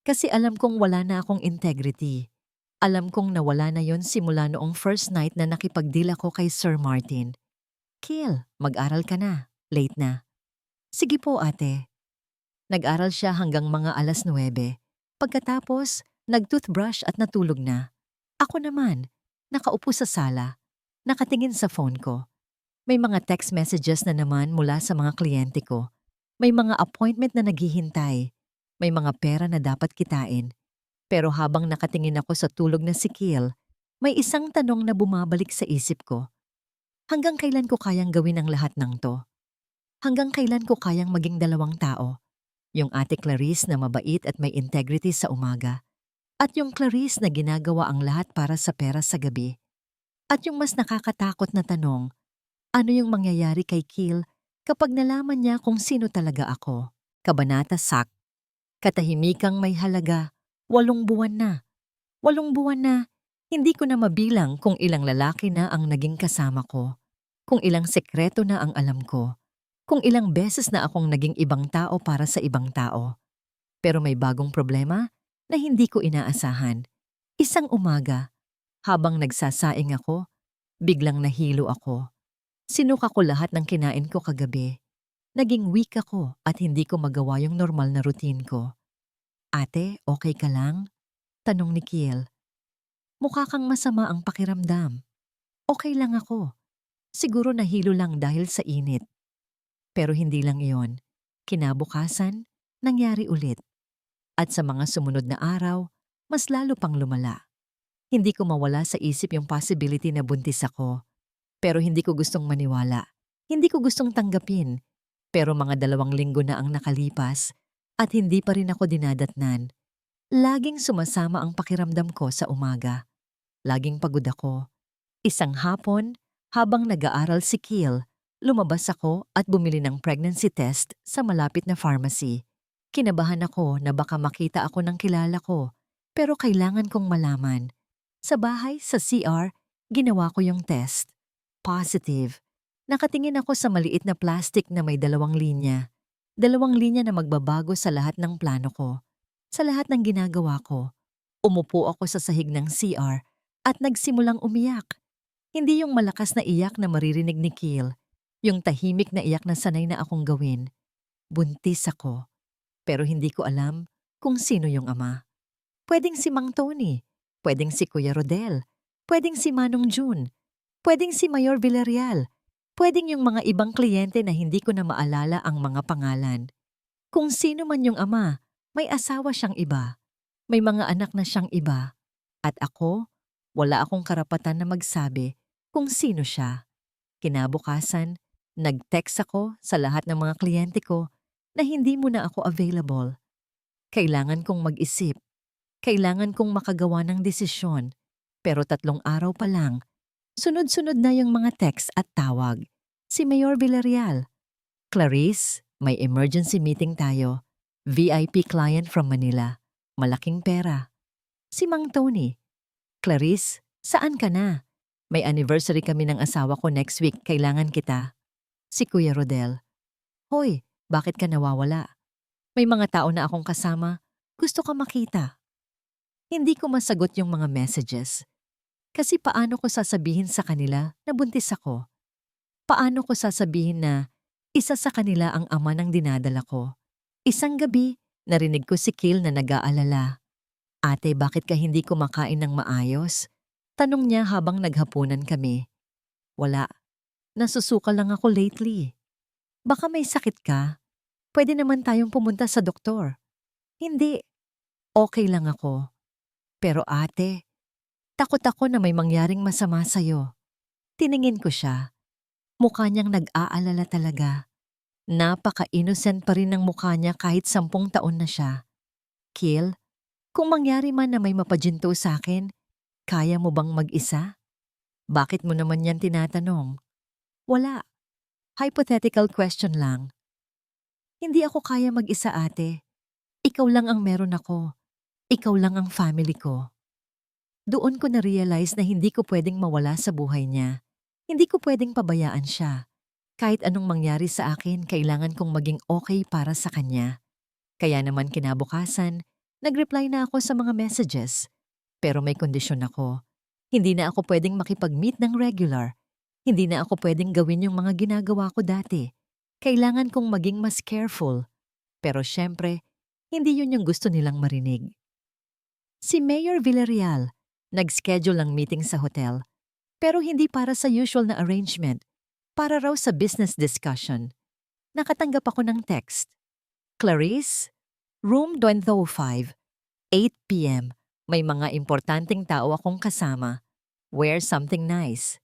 Kasi alam kong wala na akong integrity. Alam kong nawala na yon simula noong first night na nakipag-deal ako kay Sir Martin. Kiel, mag-aral ka na. Late na. Sige po, ate. Nag-aral siya hanggang mga 9:00. Pagkatapos, nag-toothbrush at natulog na. Ako naman, nakaupo sa sala, nakatingin sa phone ko. May mga text messages na naman mula sa mga kliyente ko. May mga appointment na naghihintay. May mga pera na dapat kitain. Pero habang nakatingin ako sa tulog na si Kiel, may isang tanong na bumabalik sa isip ko. Hanggang kailan ko kayang gawin ang lahat ng to? Hanggang kailan ko kayang maging dalawang tao? Yung ate Clarice na mabait at may integrity sa umaga. At yung Clarice na ginagawa ang lahat para sa pera sa gabi. At yung mas nakakatakot na tanong, ano yung mangyayari kay Kiel kapag nalaman niya kung sino talaga ako? Kabanata Sak. Katahimikang may halaga. 8 buwan na. 8 buwan na. Hindi ko na mabilang kung ilang lalaki na ang naging kasama ko. Kung ilang sekreto na ang alam ko. Kung ilang beses na akong naging ibang tao para sa ibang tao. Pero may bagong problema na hindi ko inaasahan. Isang umaga, habang nagsasaing ako, biglang nahilo ako. Sinuka ko lahat ng kinain ko kagabi. Naging weak ako at hindi ko magawa yung normal na routine ko. Ate, okay ka lang? Tanong ni Kiel. Mukha kang masama ang pakiramdam. Okay lang ako. Siguro nahilo lang dahil sa init. Pero hindi lang iyon. Kinabukasan, nangyari ulit. At sa mga sumunod na araw, mas lalo pang lumala. Hindi ko mawala sa isip yung possibility na buntis ako. Pero hindi ko gustong maniwala. Hindi ko gustong tanggapin. Pero mga 2 linggo na ang nakalipas at hindi pa rin ako dinadatnan. Laging sumasama ang pakiramdam ko sa umaga. Laging pagod ako. Isang hapon, habang nag-aaral si Kiel, Lumabas ako at bumili ng pregnancy test sa malapit na pharmacy. Kinabahan ako na baka makita ako ng kilala ko, pero kailangan kong malaman. Sa bahay, sa CR, ginawa ko yung test. Positive. Nakatingin ako sa maliit na plastic na may 2 linya. 2 linya na magbabago sa lahat ng plano ko. Sa lahat ng ginagawa ko. Umupo ako sa sahig ng CR at nagsimulang umiyak. Hindi yung malakas na iyak na maririnig ni Kiel. Yung tahimik na iyak na sanay na akong gawin. Buntis ako. Pero hindi ko alam kung sino yung ama. Pwedeng si Mang Tony. Pwedeng si Kuya Rodel. Pwedeng si Manong June. Pwedeng si Mayor Villarreal. Pwedeng yung mga ibang kliyente na hindi ko na maalala ang mga pangalan. Kung sino man yung ama, may asawa siyang iba. May mga anak na siyang iba. At ako, wala akong karapatan na magsabi kung sino siya. Kinabukasan, nag-text ako sa lahat ng mga kliyente ko na hindi muna ako available. Kailangan kong mag-isip. Kailangan kong makagawa ng desisyon. Pero 3 araw pa lang, sunod-sunod na yung mga text at tawag. Si Mayor Villarreal. Clarice, may emergency meeting tayo. VIP client from Manila. Malaking pera. Si Mang Tony. Clarice, saan ka na? May anniversary kami ng asawa ko next week. Kailangan kita. Si Kuya Rodel. Hoy, bakit ka nawawala? May mga tao na akong kasama. Gusto ka makita. Hindi ko masagot yung mga messages. Kasi paano ko sasabihin sa kanila na buntis ako? Paano ko sasabihin na isa sa kanila ang ama ng dinadala ko? Isang gabi, narinig ko si Kiel na nag-aalala. Ate, bakit ka hindi kumakain ng maayos? Tanong niya habang naghapunan kami. Wala. Nasusuka lang ako lately. Baka may sakit ka? Pwede naman tayong pumunta sa doktor. Hindi. Okay lang ako. Pero ate, takot ako na may mangyaring masama sa'yo. Tiningin ko siya. Mukha niyang nag-aalala talaga. Napaka-innocent pa rin ng mukha niya kahit 10 taon na siya. Kiel, kung mangyari man na may mapaginto sa akin, kaya mo bang mag-isa? Bakit mo naman yan tinatanong? Wala. Hypothetical question lang. Hindi ako kaya mag-isa, ate. Ikaw lang ang meron ako. Ikaw lang ang family ko. Doon ko na-realize na hindi ko pwedeng mawala sa buhay niya. Hindi ko pwedeng pabayaan siya. Kahit anong mangyari sa akin, kailangan kong maging okay para sa kanya. Kaya naman kinabukasan, nag-reply na ako sa mga messages. Pero may kondisyon ako. Hindi na ako pwedeng makipag-meet ng regular. Hindi na ako pwedeng gawin yung mga ginagawa ko dati. Kailangan kong maging mas careful. Pero syempre, hindi yun yung gusto nilang marinig. Si Mayor Villarreal, nag-schedule ng meeting sa hotel. Pero hindi para sa usual na arrangement. Para raw sa business discussion. Nakatanggap ako ng text. Clarice, room 205, 8 p.m. May mga importanteng tao akong kasama. Wear something nice.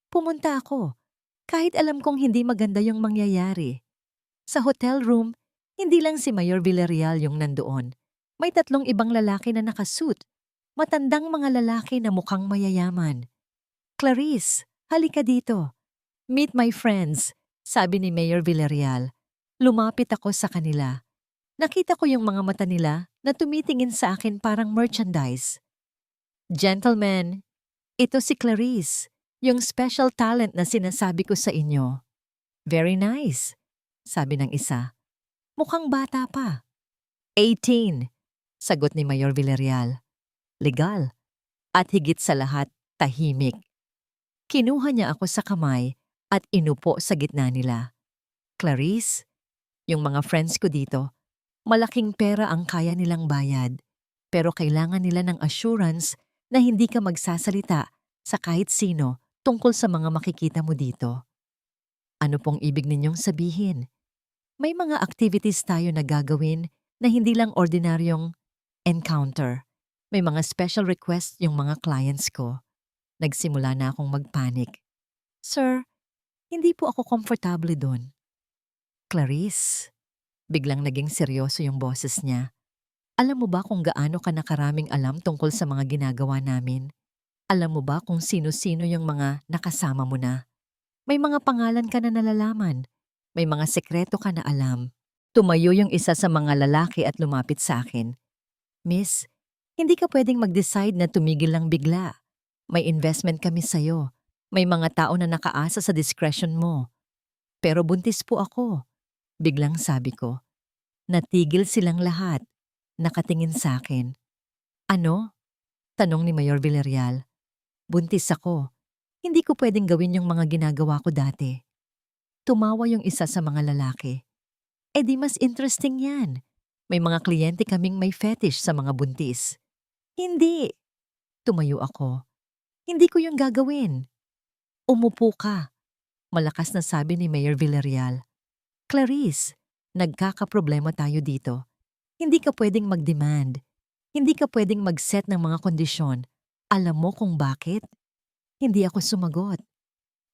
Pumunta ako. Kahit alam kong hindi maganda yung mangyayari. Sa hotel room, hindi lang si Mayor Villarreal yung nandoon. May 3 ibang lalaki na nakasuit. Matandang mga lalaki na mukhang mayayaman. Clarice, halika dito. Meet my friends, sabi ni Mayor Villarreal. Lumapit ako sa kanila. Nakita ko yung mga mata nila na tumitingin sa akin parang merchandise. Gentlemen, ito si Clarice, yung special talent na sinasabi ko sa inyo. Very nice, sabi ng isa. Mukhang bata pa. 18, sagot ni Mayor Villarreal. Legal. At higit sa lahat, tahimik. Kinuha niya ako sa kamay at inupo sa gitna nila. Clarice, yung mga friends ko dito, malaking pera ang kaya nilang bayad, pero kailangan nila ng assurance na hindi ka magsasalita sa kahit sino tungkol sa mga makikita mo dito. Ano pong ibig ninyong sabihin? May mga activities tayo na gagawin na hindi lang ordinaryong encounter. May mga special requests yung mga clients ko. Nagsimula na akong magpanik. Sir, hindi po ako komportable doon. Clarice, biglang naging seryoso yung boses niya. Alam mo ba kung gaano ka nakaraming alam tungkol sa mga ginagawa namin? Alam mo ba kung sino-sino yung mga nakasama mo na? May mga pangalan ka na nalalaman. May mga sekreto ka na alam. Tumayo yung isa sa mga lalaki at lumapit sa akin. Miss, hindi ka pwedeng mag-decide na tumigil lang bigla. May investment kami sa'yo. May mga tao na nakaasa sa discretion mo. Pero buntis po ako. Biglang sabi ko. Natigil silang lahat. Nakatingin sa akin. Ano? Tanong ni Mayor Villarreal. Buntis ako. Hindi ko pwedeng gawin yung mga ginagawa ko dati. Tumawa yung isa sa mga lalaki. Eh di mas interesting yan. May mga kliyente kaming may fetish sa mga buntis. Hindi. Tumayo ako. Hindi ko yung gagawin. Umupo ka. Malakas na sabi ni Mayor Villarreal. Clarice, nagkakaproblema tayo dito. Hindi ka pwedeng mag-demand. Hindi ka pwedeng mag-set ng mga kondisyon. Alam mo kung bakit? Hindi ako sumagot.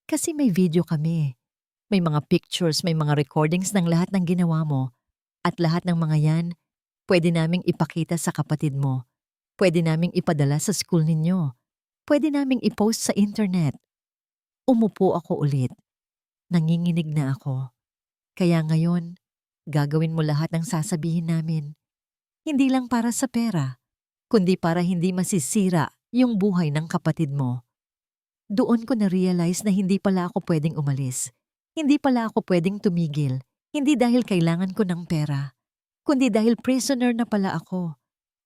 Kasi may video kami. May mga pictures, may mga recordings ng lahat ng ginawa mo. At lahat ng mga yan, pwede naming ipakita sa kapatid mo. Pwede naming ipadala sa school ninyo. Pwede naming i-post sa internet. Umupo ako ulit. Nanginginig na ako. Kaya ngayon, gagawin mo lahat ng sasabihin namin. Hindi lang para sa pera, kundi para hindi masisira yung buhay ng kapatid mo. Doon ko na-realize na hindi pala ako pwedeng umalis. Hindi pala ako pwedeng tumigil. Hindi dahil kailangan ko ng pera, kundi dahil prisoner na pala ako.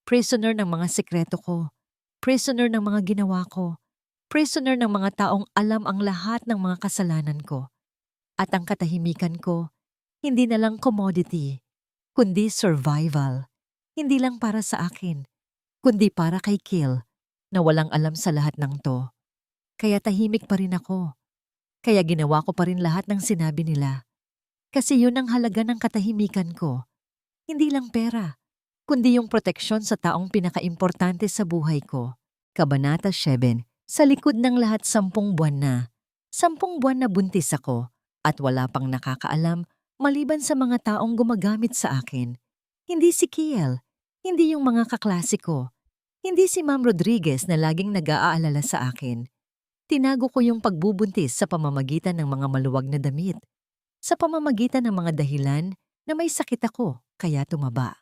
Prisoner ng mga sekreto ko. Prisoner ng mga ginawa ko. Prisoner ng mga taong alam ang lahat ng mga kasalanan ko. At ang katahimikan ko, hindi na lang commodity, kundi survival. Hindi lang para sa akin, kundi para kay Kill na walang alam sa lahat ng to. Kaya tahimik pa rin ako. Kaya ginawa ko pa rin lahat ng sinabi nila. Kasi yun ang halaga ng katahimikan ko. Hindi lang pera, kundi yung proteksyon sa taong pinakaimportante sa buhay ko. Kabanata 7. Sa likod ng lahat 10 buwan na. 10 buwan na buntis ako at wala pang nakakaalam maliban sa mga taong gumagamit sa akin. Hindi si Kiel, hindi yung mga kaklase ko, hindi si Ma'am Rodriguez na laging nag-aalala sa akin. Tinago ko yung pagbubuntis sa pamamagitan ng mga maluwag na damit, sa pamamagitan ng mga dahilan na may sakit ako kaya tumaba,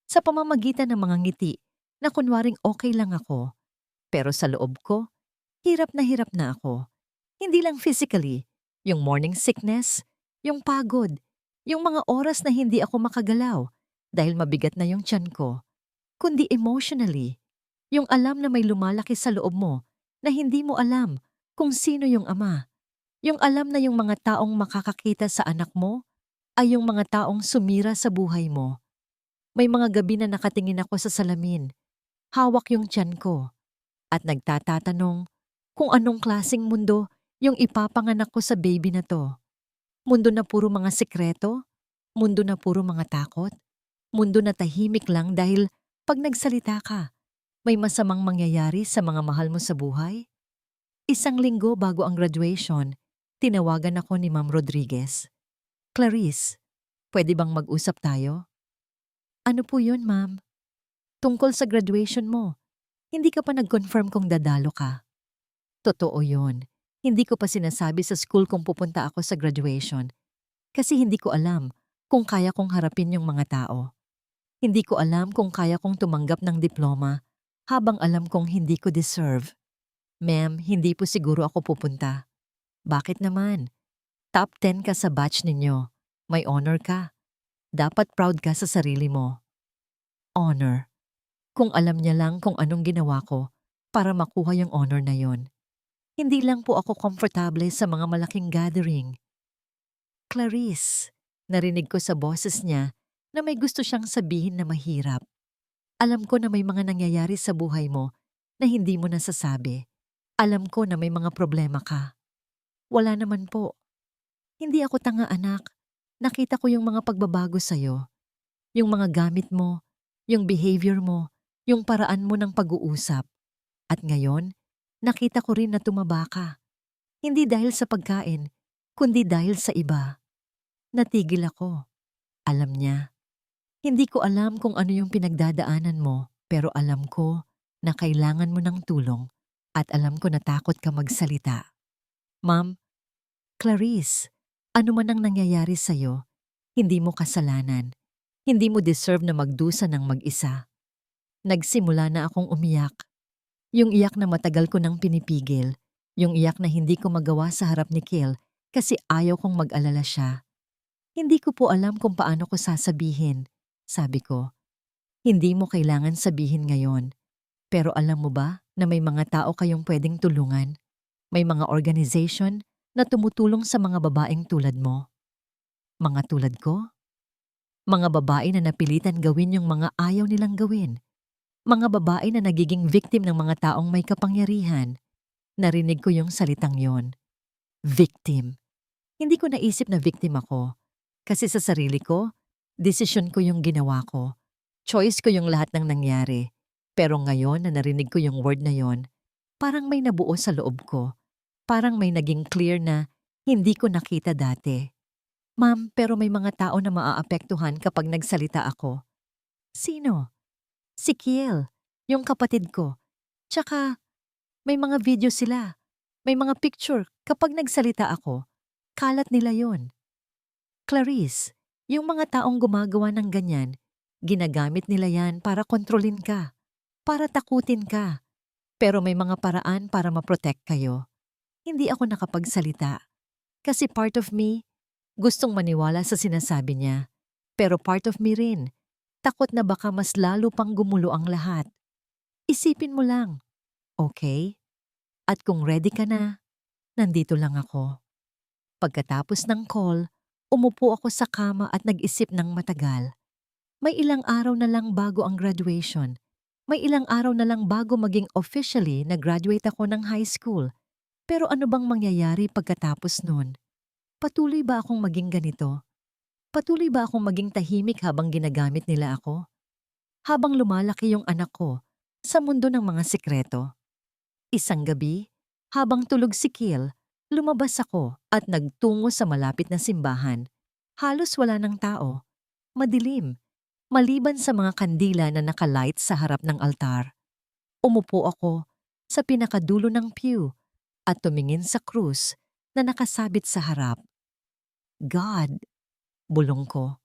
sa pamamagitan ng mga ngiti na kunwaring okay lang ako, pero sa loob ko, hirap na ako. Hindi lang physically, yung morning sickness, yung pagod, yung mga oras na hindi ako makagalaw dahil mabigat na yung tiyan ko, kundi emotionally, yung alam na may lumalaki sa loob mo na hindi mo alam kung sino yung ama. Yung alam na yung mga taong makakakita sa anak mo ay yung mga taong sumira sa buhay mo. May mga gabi na nakatingin ako sa salamin, hawak yung tiyan ko, at nagtatatanong kung anong klaseng mundo yung ipapanganak ko sa baby na to. Mundo na puro mga sekreto? Mundo na puro mga takot? Mundo na tahimik lang dahil pag nagsalita ka, may masamang mangyayari sa mga mahal mo sa buhay? 1 linggo bago ang graduation, tinawagan ako ni Ma'am Rodriguez. Clarice, pwede bang mag-usap tayo? Ano po yun, ma'am? Tungkol sa graduation mo. Hindi ka pa nag-confirm kung dadalo ka. Totoo yun. Hindi ko pa sinasabi sa school kung pupunta ako sa graduation kasi hindi ko alam kung kaya kong harapin yung mga tao. Hindi ko alam kung kaya kong tumanggap ng diploma habang alam kong hindi ko deserve. Ma'am, hindi po siguro ako pupunta. Bakit naman? Top 10 ka sa batch ninyo. May honor ka. Dapat proud ka sa sarili mo. Honor. Kung alam niya lang kung anong ginawa ko para makuha yung honor na yon. Hindi lang po ako komportable sa mga malaking gathering. Clarice, narinig ko sa boses niya na may gusto siyang sabihin na mahirap. Alam ko na may mga nangyayari sa buhay mo na hindi mo nasasabi. Alam ko na may mga problema ka. Wala naman po. Hindi ako tanga, anak. Nakita ko yung mga pagbabago sa'yo. Yung mga gamit mo, yung behavior mo, yung paraan mo ng pag-uusap. At ngayon, nakita ko rin na tumaba ka. Hindi dahil sa pagkain, kundi dahil sa iba. Natigil ako. Alam niya. Hindi ko alam kung ano yung pinagdadaanan mo, pero alam ko na kailangan mo ng tulong at alam ko na takot ka magsalita. Ma'am, Clarice, ano man ang nangyayari sa'yo, hindi mo kasalanan. Hindi mo deserve na magdusa ng mag-isa. Nagsimula na akong umiyak. Yung iyak na matagal ko nang pinipigil. Yung iyak na hindi ko magawa sa harap ni Kiel kasi ayaw kong mag-alala siya. Hindi ko po alam kung paano ko sasabihin. Sabi ko, hindi mo kailangan sabihin ngayon. Pero alam mo ba na may mga tao kayong pwedeng tulungan? May mga organization na tumutulong sa mga babaeng tulad mo. Mga tulad ko? Mga babae na napilitan gawin yung mga ayaw nilang gawin. Mga babae na nagiging victim ng mga taong may kapangyarihan. Narinig ko yung salitang yon. Victim. Hindi ko naisip na victim ako. Kasi sa sarili ko, desisyon ko yung ginawa ko. Choice ko yung lahat ng nangyari. Pero ngayon na narinig ko yung word na yon, parang may nabuo sa loob ko. Parang may naging clear na hindi ko nakita dati. Ma'am, pero may mga tao na maaapektuhan kapag nagsalita ako. Sino? Si Kiel, yung kapatid ko. Tsaka, may mga video sila. May mga picture kapag nagsalita ako. Kalat nila yon. Clarice, yung mga taong gumagawa ng ganyan, ginagamit nila yan para kontrolin ka, para takutin ka. Pero may mga paraan para ma-protect kayo. Hindi ako nakapagsalita. Kasi part of me, gustong maniwala sa sinasabi niya. Pero part of me rin, takot na baka mas lalo pang gumulo ang lahat. Isipin mo lang, okay? At kung ready ka na, nandito lang ako. Pagkatapos ng call, umupo ako sa kama at nag-isip ng matagal. May ilang araw na lang bago ang graduation. May ilang araw na lang bago maging officially na graduate ako ng high school. Pero ano bang mangyayari pagkatapos nun? Patuloy ba akong maging ganito? Patuloy ba akong maging tahimik habang ginagamit nila ako? Habang lumalaki yung anak ko sa mundo ng mga sikreto. Isang gabi, habang tulog si Kiel, lumabas ako at nagtungo sa malapit na simbahan. Halos wala ng tao. Madilim, maliban sa mga kandila na nakalight sa harap ng altar. Umupo ako sa pinakadulo ng pew at tumingin sa krus na nakasabit sa harap. God, bulong ko.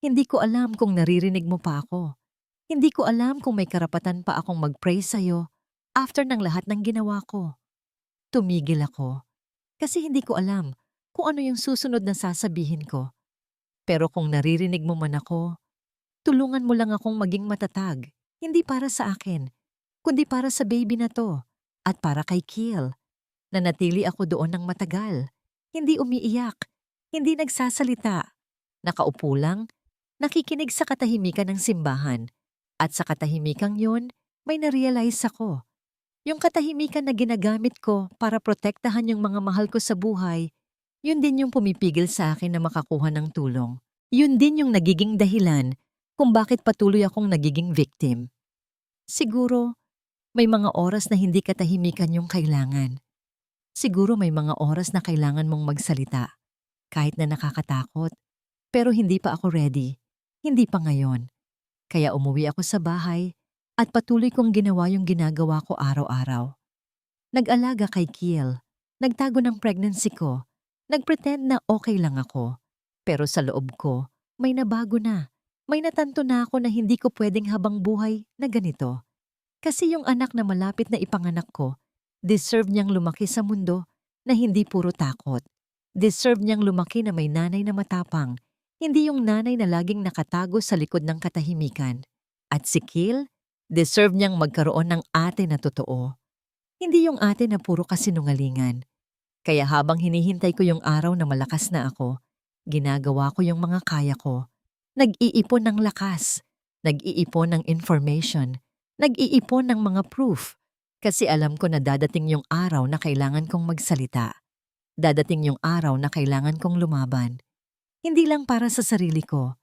Hindi ko alam kung naririnig mo pa ako. Hindi ko alam kung may karapatan pa akong mag-pray sa'yo after ng lahat ng ginawa ko. Tumigil ako kasi hindi ko alam kung ano yung susunod na sasabihin ko. Pero kung naririnig mo man ako, tulungan mo lang akong maging matatag. Hindi para sa akin, kundi para sa baby na to at para kay Kiel. Nanatili ako doon ng matagal. Hindi umiiyak, hindi nagsasalita. Nakaupo lang, nakikinig sa katahimikan ng simbahan. At sa katahimikan yon, may narealize ako. Yung katahimikan na ginagamit ko para protektahan yung mga mahal ko sa buhay, yun din yung pumipigil sa akin na makakuha ng tulong. Yun din yung nagiging dahilan kung bakit patuloy akong nagiging victim. Siguro, may mga oras na hindi katahimikan yung kailangan. Siguro may mga oras na kailangan mong magsalita, kahit na nakakatakot. Pero hindi pa ako ready. Hindi pa ngayon. Kaya umuwi ako sa bahay at patuloy kong ginawa yung ginagawa ko araw-araw. Nag-alaga kay Kiel, nagtago ng pregnancy ko, nagpretend na okay lang ako. Pero sa loob ko, may nabago na. May natanto na ako na hindi ko pwedeng habang buhay na ganito. Kasi yung anak na malapit na ipanganak ko, deserve niyang lumaki sa mundo na hindi puro takot. Deserve niyang lumaki na may nanay na matapang, hindi yung nanay na laging nakatago sa likod ng katahimikan. At si Kiel, deserve niyang magkaroon ng ate na totoo. Hindi yung ate na puro kasinungalingan. Kaya habang hinihintay ko yung araw na malakas na ako, ginagawa ko yung mga kaya ko. Nag-iipon ng lakas, nag-iipon ng information, nag-iipon ng mga proof. Kasi alam ko na dadating yung araw na kailangan kong magsalita. Dadating yung araw na kailangan kong lumaban. Hindi lang para sa sarili ko,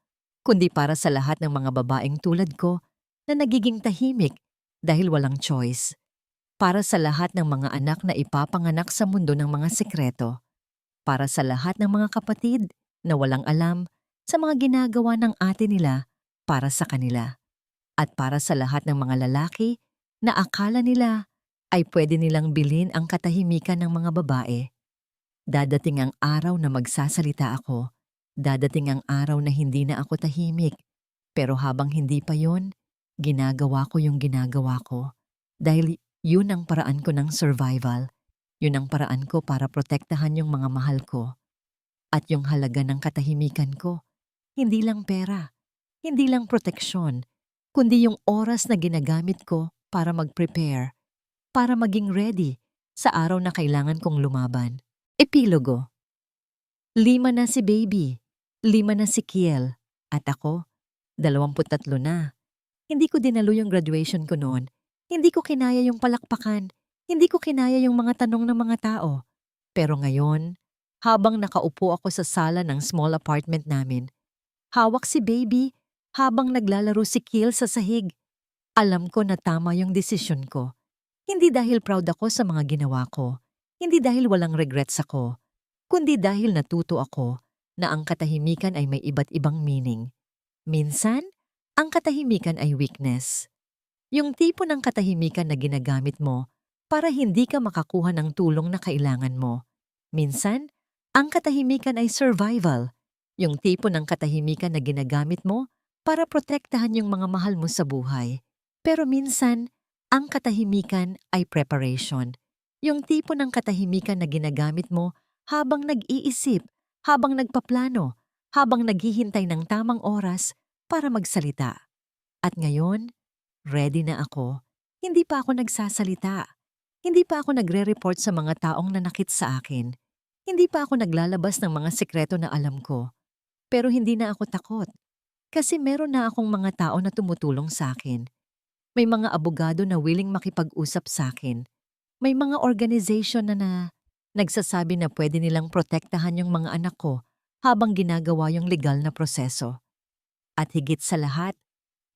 kundi para sa lahat ng mga babaeng tulad ko na nagiging tahimik dahil walang choice. Para sa lahat ng mga anak na ipapanganak sa mundo ng mga sekreto. Para sa lahat ng mga kapatid na walang alam sa mga ginagawa ng ate nila para sa kanila. At para sa lahat ng mga lalaki na akala nila ay pwede nilang bilhin ang katahimikan ng mga babae. Dadating ang araw na magsasalita ako. Dadating ang araw na hindi na ako tahimik. Pero habang hindi pa yon, ginagawa ko yung ginagawa ko. Dahil yun ang paraan ko ng survival. Yun ang paraan ko para protektahan yung mga mahal ko. At yung halaga ng katahimikan ko, hindi lang pera, hindi lang proteksyon, kundi yung oras na ginagamit ko para mag-prepare, para maging ready sa araw na kailangan kong lumaban. Epilogo. 5 na si baby, 5 na si Kiel, at ako, 23 na. Hindi ko dinalo yung graduation ko noon, hindi ko kinaya yung palakpakan, hindi ko kinaya yung mga tanong ng mga tao. Pero ngayon, habang nakaupo ako sa sala ng small apartment namin, hawak si baby habang naglalaro si Kiel sa sahig. Alam ko na tama yung desisyon ko. Hindi dahil proud ako sa mga ginawa ko, hindi dahil walang regrets ako, kundi dahil natuto ako na ang katahimikan ay may iba't ibang meaning. Minsan, ang katahimikan ay weakness. Yung tipo ng katahimikan na ginagamit mo para hindi ka makakuha ng tulong na kailangan mo. Minsan, ang katahimikan ay survival. Yung tipo ng katahimikan na ginagamit mo para protektahan yung mga mahal mo sa buhay. Pero minsan, ang katahimikan ay preparation. Yung tipo ng katahimikan na ginagamit mo habang nag-iisip, habang nagpaplano, habang naghihintay ng tamang oras para magsalita. At ngayon, ready na ako. Hindi pa ako nagsasalita. Hindi pa ako nagre-report sa mga taong nanakit sa akin. Hindi pa ako naglalabas ng mga sekreto na alam ko. Pero hindi na ako takot. Kasi meron na akong mga tao na tumutulong sa akin. May mga abogado na willing makipag-usap sa akin. May mga organization na nagsasabi na pwede nilang protektahan yung mga anak ko habang ginagawa yung legal na proseso. At higit sa lahat,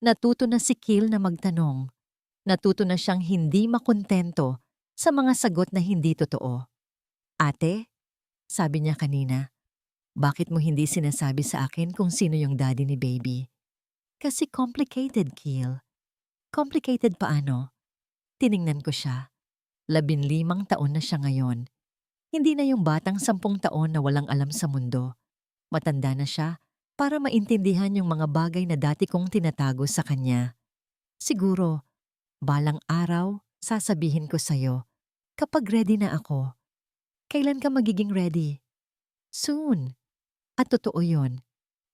natuto na si Kiel na magtanong. Natuto na siyang hindi makontento sa mga sagot na hindi totoo. Ate, sabi niya kanina, bakit mo hindi sinasabi sa akin kung sino yung daddy ni baby? Kasi complicated, Kiel. Complicated paano? Tiningnan ko siya. 15 taon na siya ngayon. Hindi na yung batang 10 taon na walang alam sa mundo. Matanda na siya para maintindihan yung mga bagay na dati kong tinatago sa kanya. Siguro, balang araw, sasabihin ko sa'yo, kapag ready na ako. Kailan ka magiging ready? Soon. At totoo yun.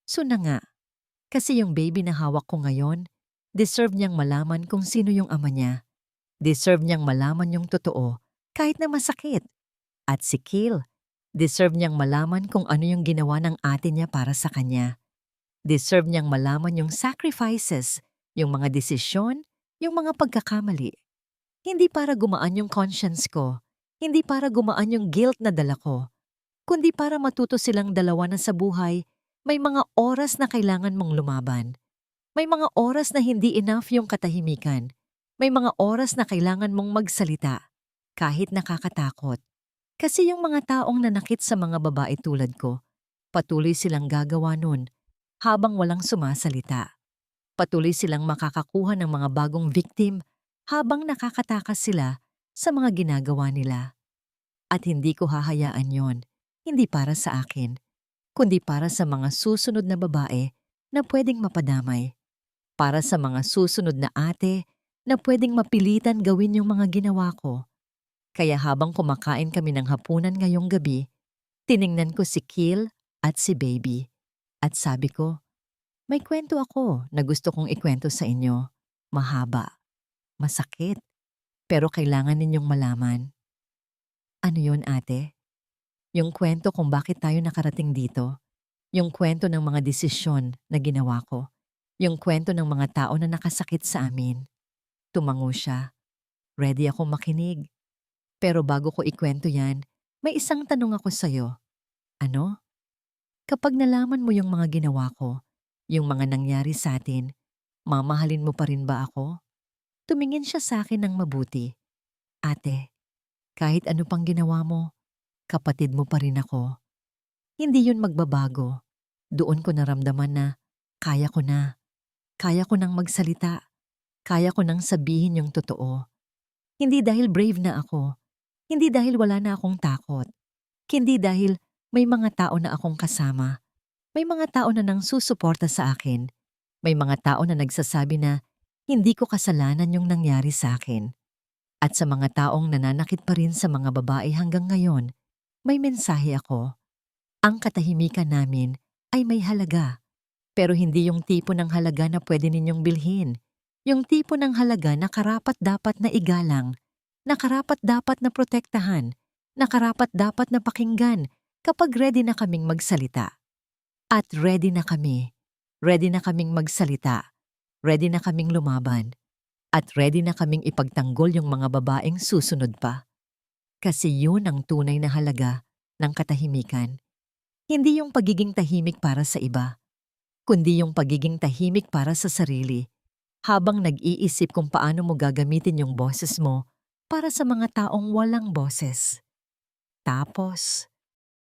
Soon na nga. Kasi yung baby na hawak ko ngayon, deserve niyang malaman kung sino yung ama niya. Deserve niyang malaman yung totoo, kahit na masakit. At si Kiel, deserve niyang malaman kung ano yung ginawa ng ate niya para sa kanya. Deserve niyang malaman yung sacrifices, yung mga desisyon, yung mga pagkakamali. Hindi para gumaan yung conscience ko, hindi para gumaan yung guilt na dala ko, kundi para matuto silang dalawa na sa buhay, may mga oras na kailangan mong lumaban. May mga oras na hindi enough yung katahimikan. May mga oras na kailangan mong magsalita, kahit nakakatakot. Kasi yung mga taong nanakit sa mga babae tulad ko, patuloy silang gagawa nun habang walang sumasalita. Patuloy silang makakakuha ng mga bagong victim habang nakakatakas sila sa mga ginagawa nila. At hindi ko hahayaan yon, hindi para sa akin, kundi para sa mga susunod na babae na pwedeng mapadamay. Para sa mga susunod na ate na pwedeng mapilitan gawin yung mga ginawa ko. Kaya habang kumakain kami ng hapunan ngayong gabi, tiningnan ko si Kiel at si baby. At sabi ko, may kwento ako na gusto kong ikwento sa inyo. Mahaba, masakit, pero kailangan ninyong malaman. Ano yun, ate? Yung kwento kung bakit tayo nakarating dito. Yung kwento ng mga desisyon na ginawa ko. Yung kwento ng mga tao na nakasakit sa amin. Tumango siya. Ready akong makinig. Pero bago ko ikwento yan, may isang tanong ako sa'yo. Ano? Kapag nalaman mo yung mga ginawa ko, yung mga nangyari sa atin, mamahalin mo pa rin ba ako? Tumingin siya sa akin ng mabuti. Ate, kahit ano pang ginawa mo, kapatid mo pa rin ako. Hindi yun magbabago. Doon ko naramdaman na kaya ko na. Kaya ko nang magsalita. Kaya ko nang sabihin yung totoo. Hindi dahil brave na ako. Hindi dahil wala na akong takot. Hindi dahil may mga tao na akong kasama. May mga tao na nang susuporta sa akin. May mga tao na nagsasabi na hindi ko kasalanan yung nangyari sa akin. At sa mga taong nananakit pa rin sa mga babae hanggang ngayon, may mensahe ako. Ang katahimikan namin ay may halaga. Pero hindi yung tipo ng halaga na pwede ninyong bilhin. Yung tipo ng halaga na karapat-dapat na igalang, na karapat-dapat na protektahan, na karapat-dapat na pakinggan kapag ready na kaming magsalita. At ready na kami. Ready na kaming magsalita. Ready na kaming lumaban. At ready na kaming ipagtanggol yung mga babaeng susunod pa. Kasi yun ang tunay na halaga ng katahimikan. Hindi yung pagiging tahimik para sa iba, kundi yung pagiging tahimik para sa sarili, habang nag-iisip kung paano mo gagamitin yung boses mo para sa mga taong walang boses. Tapos,